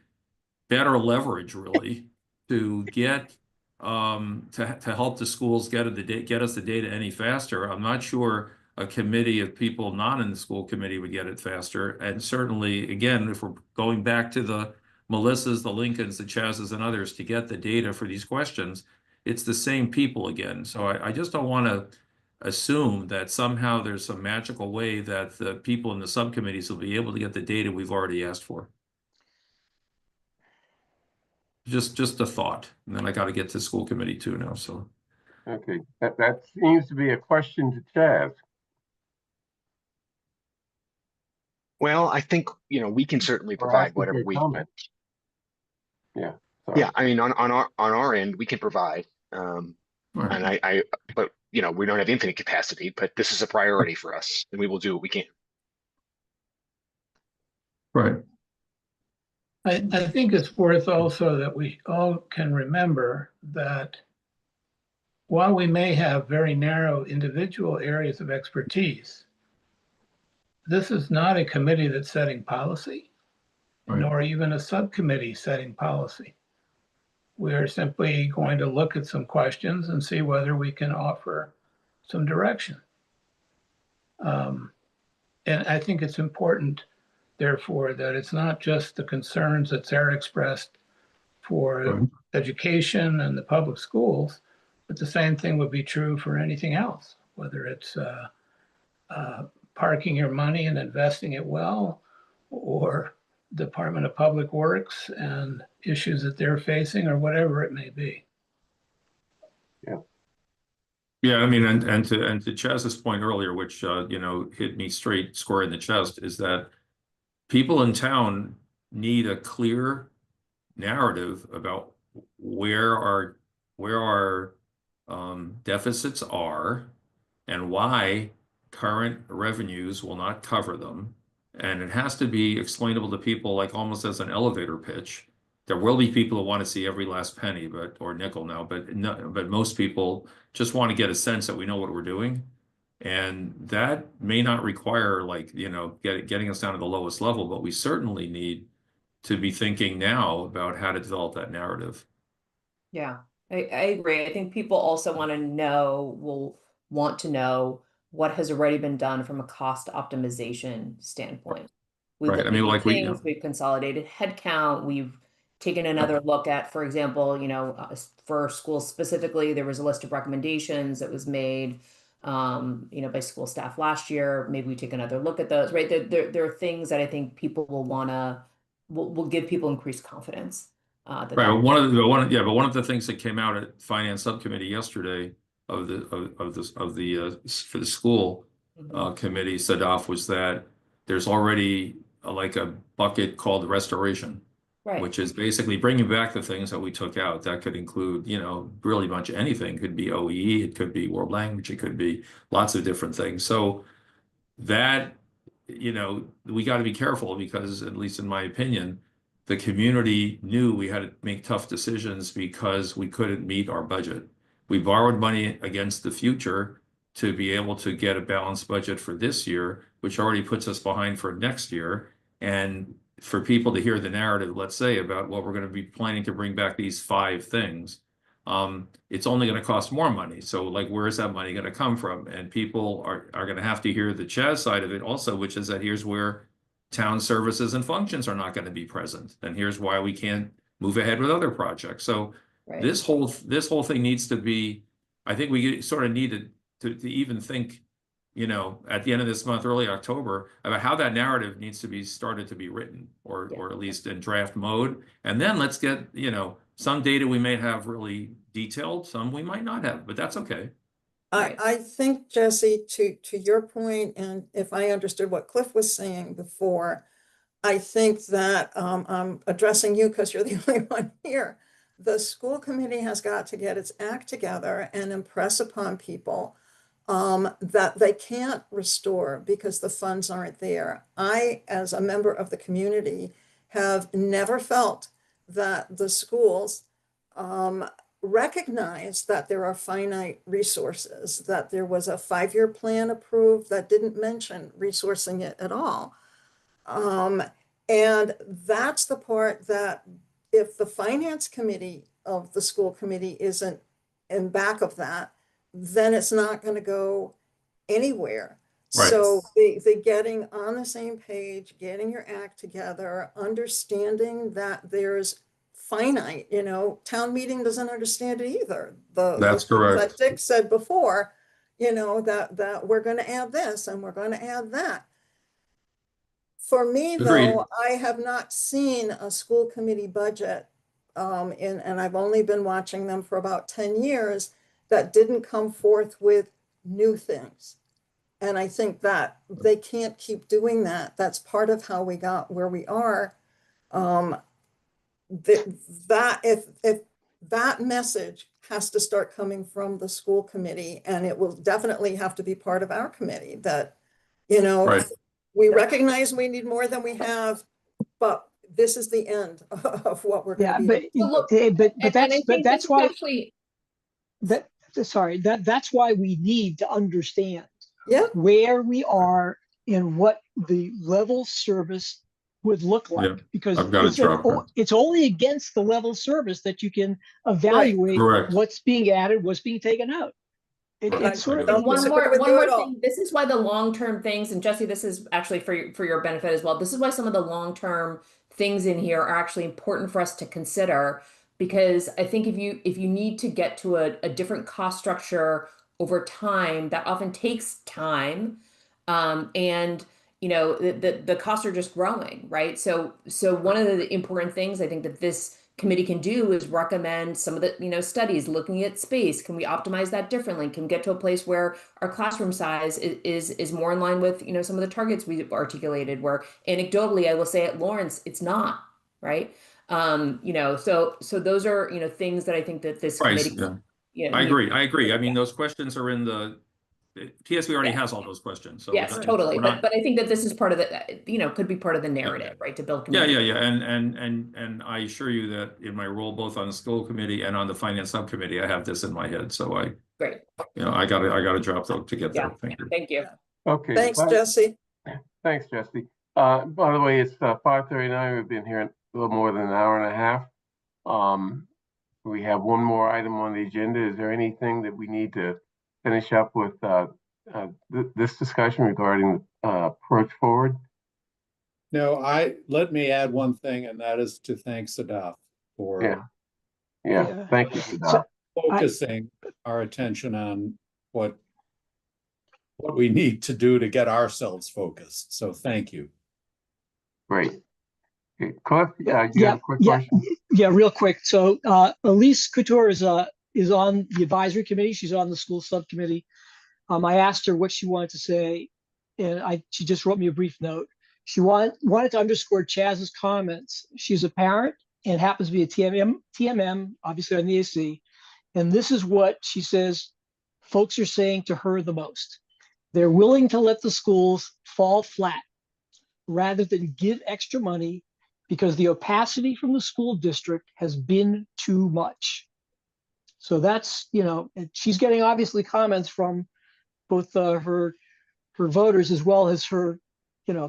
better leverage really to get to help the schools get us the data any faster. I'm not sure a committee of people not in the school committee would get it faster. And certainly, again, if we're going back to the Melissas, the Lincolns, the Chazes, and others to get the data for these questions, it's the same people again. So I just don't want to assume that somehow there's some magical way that the people in the subcommittees will be able to get the data we've already asked for. Just a thought. And then I got to get to school committee too now. So Okay, that seems to be a question to Chaz. Well, I think, we can certainly Or provide asking for whatever a we. comment. Yeah, sorry. Yeah, I mean, on our end, we can provide. right. And but we don't have infinite capacity, but this is a priority for us, and we will do what we can. Right. I think it's worth also that we all can remember that while we may have very narrow individual areas of expertise, this is not a committee that's setting policy, Right. nor even a subcommittee setting policy. We are simply going to look at some questions and see whether we can offer some direction. And I think it's important, therefore, that it's not just the concerns that Sarah expressed for Right. education and the public schools, but the same thing would be true for anything else, whether it's parking your money and investing it well, or Department of Public Works and issues that they're facing, or whatever it may be. Yeah, I mean, and to Chaz's point earlier, which hit me straight square in the chest, is that people in town need a clear narrative about where our deficits are and why current revenues will not cover them. And it has to be explainable to people like almost as an elevator pitch. There will be people who want to see every last penny, or nickel now, but most people just want to get a sense that we know what we're doing. And that may not require getting us down to the lowest level, but we certainly need to be thinking now about how to develop that narrative. Yeah, I agree. I think people also will want to know what has already been done from a cost optimization standpoint. We've Right. looked I mean, at like things, we've consolidated headcount, we've taken another look at, for example, for schools specifically, there was a list of recommendations that was made, by school staff last year. Maybe we take another look at those, right? There are things that I think people will give people increased confidence. Right. But one of the things that came out at finance subcommittee yesterday for the school committee, Sadaf, was that there's already a bucket called restoration, Right. which is basically bringing back the things that we took out. That could include, really much anything. It could be OEE, it could be world language, it could be lots of different things. So that, we got to be careful because, at least in my opinion, the community knew we had to make tough decisions because we couldn't meet our budget. We borrowed money against the future to be able to get a balanced budget for this year, which already puts us behind for next year. And for people to hear the narrative, let's say, about what we're going to be planning to bring back these 5 things, it's only going to cost more money. So where is that money going to come from? And people are going to have to hear the Chaz side of it also, which is that here's where town services and functions are not going to be present. And here's why we can't move ahead with other projects. So Right. this whole thing needs to be, I think we sort of needed to even think, at the end of this month, early October, about how that narrative needs to be started to be written, or at least in draft mode. And then let's get, some data we may have really detailed, some we might not have, but that's okay. I think, Jesse, to your point, and if I understood what Cliff was saying before, I think that I'm addressing you because you're the only one here. The school committee has got to get its act together and impress upon people that they can't restore because the funds aren't there. I, as a member of the community, have never felt that the schools recognize that there are finite resources, that there was a 5-year plan approved that didn't mention resourcing it at all. And that's the part that if the finance committee of the school committee isn't in back of that, then it's not going to go anywhere. Right. So the getting on the same page, getting your act together, understanding that there's finite, town meeting doesn't understand it either. That's The things correct. that Dick said before, that we're going to add this and we're going to add that. For me, Agreed. though, I have not seen a school committee budget, and I've only been watching them for about 10 years, that didn't come forth with new things. And I think that they can't keep doing that. That's part of how we got where we are. If that message has to start coming from the school committee, and it will definitely have to be part of our committee, that, Right. we recognize we need more than we have, but this is the end of what we're Yeah, going to be. but, So look, but and I think this that's is why, actually, that's why we need to understand Yeah, where we are and what the level service would look like, Yeah, because I've got a chart. it's only against the level service that you can evaluate Correct. what's being added, what's being taken out. Right. It's sort of, Don't One disagree more, with one you more at all. thing. This is why the long-term things, and Jesse, this is actually for your benefit as well. This is why some of the long-term things in here are actually important for us to consider, because I think if you need to get to a different cost structure over time, that often takes time. And the costs are just growing, right? So one of the important things I think that this committee can do is recommend some of the studies looking at space. Can we optimize that differently? Can we get to a place where our classroom size is more in line with some of the targets we've articulated, where anecdotally I will say at Lawrence it's not, right? So those are things that I think that this Right. committee I agree. I mean, those questions are in the TSB already Yeah. has all those questions. So yes, totally. But I think that this is part of the could be part of the narrative, right? To build community. Yeah. And I assure you that in my role both on the school committee and on the finance subcommittee, I have this in my head. So Great. I gotta drop though to get Yeah. there. Thank you. Thank you. Okay. Thanks, Jesse. Thanks, Jesse. By the way, it's 5:39. We've been here a little more than an hour and a half. We have one more item on the agenda. Is there anything that we need to finish up with this discussion regarding approach forward? No, let me add one thing, and that is to thank Sadaf for Yeah. Thank you for that. focusing our attention on what we need to do to get ourselves focused. So thank you. Great. Okay, Cliff, you have a quick question? Yeah, real quick. So Elise Couture is on the advisory committee. She's on the school subcommittee. I asked her what she wanted to say, and she just wrote me a brief note. She wanted to underscore Chaz's comments. She's a parent and happens to be a TMM, obviously on the AC. And this is what she says folks are saying to her the most. They're willing to let the schools fall flat rather than give extra money because the opacity from the school district has been too much. So that's, and she's getting obviously comments from both her voters as well as her,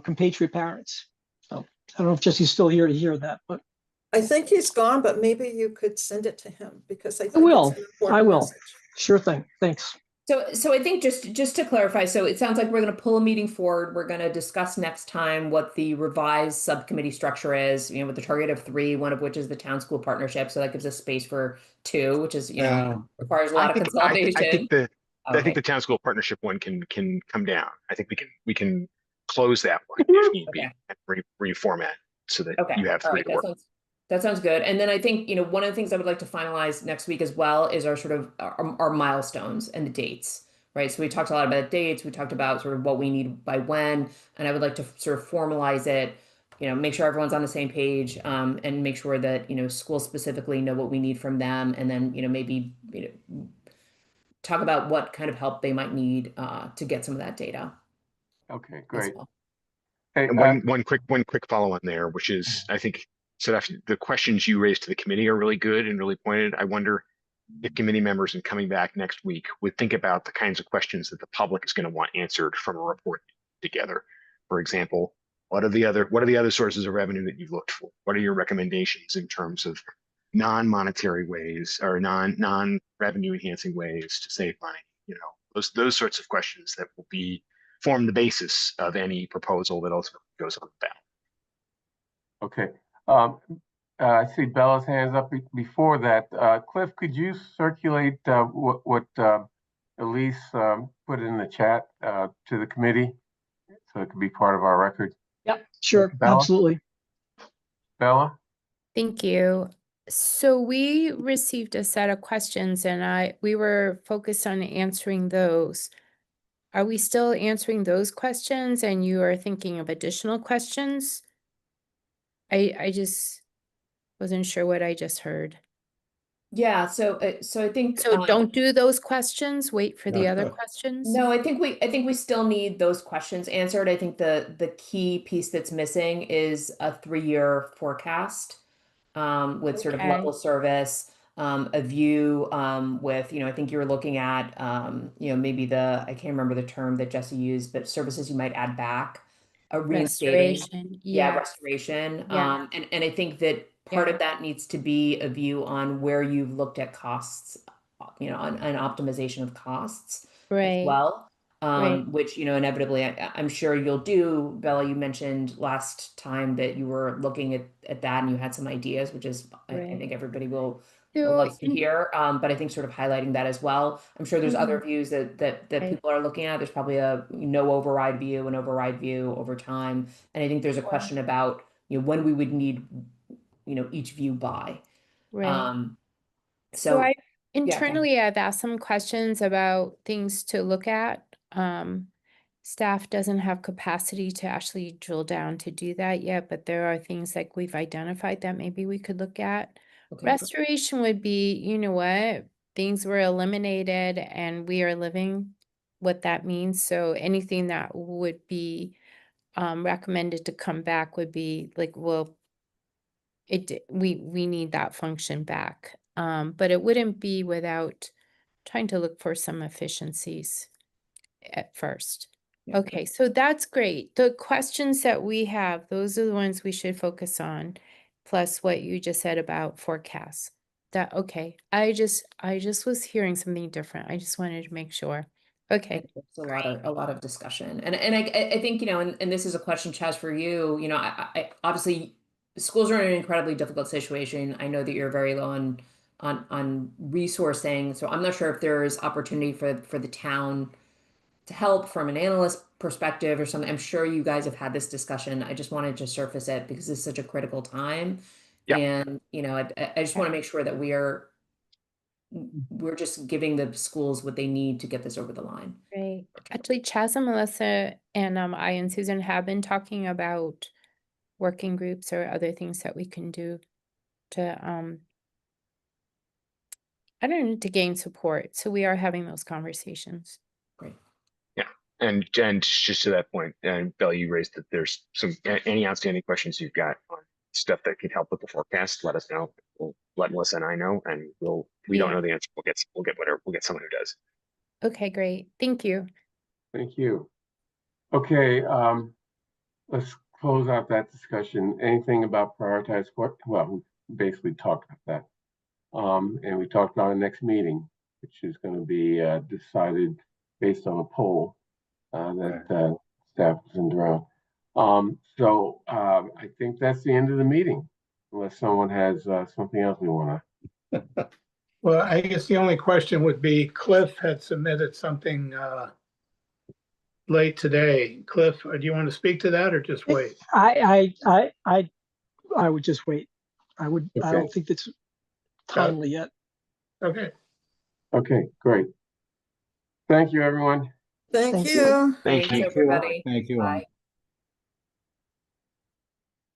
compatriot parents. So I don't know if Jesse's still here to hear that, but I think he's gone, but maybe you could send it to him because I think I will. it's an important I will. message. Sure thing. Thanks. So I think just to clarify, so it sounds like we're going to pull a meeting forward. We're going to discuss next time what the revised subcommittee structure is, with the target of 3, one of which is the town school partnership. So that gives us space for 2, which is, requires a lot of consolidation. I think the town school partnership one can come down. I think we can close that one if need be and reformat so that you have 3 to work. That sounds good. And then I think, one of the things I would like to finalize next week as well is our sort of our milestones and the dates, right? So we talked a lot about dates. We talked about sort of what we need by when, and I would like to sort of formalize it, make sure everyone's on the same page, and make sure that, schools specifically know what we need from them. And then, maybe, talk about what kind of help they might need to get some of that data. Okay, great. Well. Hey, And one quick follow on there, which is I think so the questions you raised to the committee are really good and really pointed. I wonder if committee members, in coming back next week, would think about the kinds of questions that the public is going to want answered from a report together. For example, what are the other sources of revenue that you've looked for? What are your recommendations in terms of non-monetary ways or non-revenue enhancing ways to save money? You know, those sorts of questions that will form the basis of any proposal that ultimately goes on the ballot. Okay. I see Bella's hands up. Before that, Cliff, could you circulate what Elise put in the chat to the committee so it could be part of our record? Yep, sure, Bella? absolutely. Bella? Thank you. So we received a set of questions and we were focused on answering those. Are we still answering those questions and you are thinking of additional questions? I just wasn't sure what I just heard. Yeah, so I think So don't do those questions, wait for the other questions? no, I think we still need those questions answered. I think the key piece that's missing is a 3-year forecast with sort of Okay. level service, a view with, I think you were looking at, maybe I can't remember the term that Jesse used, but services you might add back, a reinstating. Restoration, Yeah, yeah. restoration. Yeah. And I think that part of that needs to be a view on where you've looked at costs, on an optimization of costs as Right. well. Right. Which, inevitably I'm sure you'll do. Bella, you mentioned last time that you were looking at that and you had some ideas, which is, I Right. think everybody will So loves to hear. But I think sort of highlighting that as well. I'm sure there's other views that Right. people are looking at. There's probably a no override view, an override view over time. And I think there's a question about, when we would need, each view by. Right. So So I yeah, internally I've asked some questions about things to look at. Staff doesn't have capacity to actually drill down to do that yet, but there are things like we've identified that maybe we could look at. Okay. Restoration would be, you know what, things were eliminated and we are living what that means. So anything that would be recommended to come back would be like, well, we need that function back. But it wouldn't be without trying to look for some efficiencies at first. Yeah. Okay, so that's great. The questions that we have, those are the ones we should focus on, plus what you just said about forecasts. Okay. I just was hearing something different. I just wanted to make sure. Okay. It's a lot of discussion. And I think, and this is a question, Chaz, for you, I obviously schools are in an incredibly difficult situation. I know that you're very low on resourcing. So I'm not sure if there's opportunity for the town to help from an analyst perspective or something. I'm sure you guys have had this discussion. I just wanted to surface it because it's such a critical time. Yeah. And, I just want to make sure that we're just giving the schools what they need to get this over the line. Great. Actually, Chaz and Melissa and I and Susan have been talking about working groups or other things that we can do to I don't know, to gain support. So we are having those conversations. Great. Yeah. And just to that point, and Bill, you raised that there's any outstanding questions you've got on stuff that could help with the forecast, let us know. We'll let Melissa and I know, and we don't know the answer. We'll get someone who does. Okay, great. Thank you. Thank you. Okay, let's close out that discussion. Anything about prioritized work? Well, we basically talked about that. And we talked about our next meeting, which is going to be decided based on a poll that staff is in around. So I think that's the end of the meeting, unless someone has something else they want to. Well, I guess the only question would be Cliff had submitted something late today. Cliff, do you want to speak to that or just wait? I would just wait. I Okay. don't think that's timely yet. Okay. Okay, great. Thank you, everyone. Thank Thank you. Thanks, everybody. Thank you all. Bye.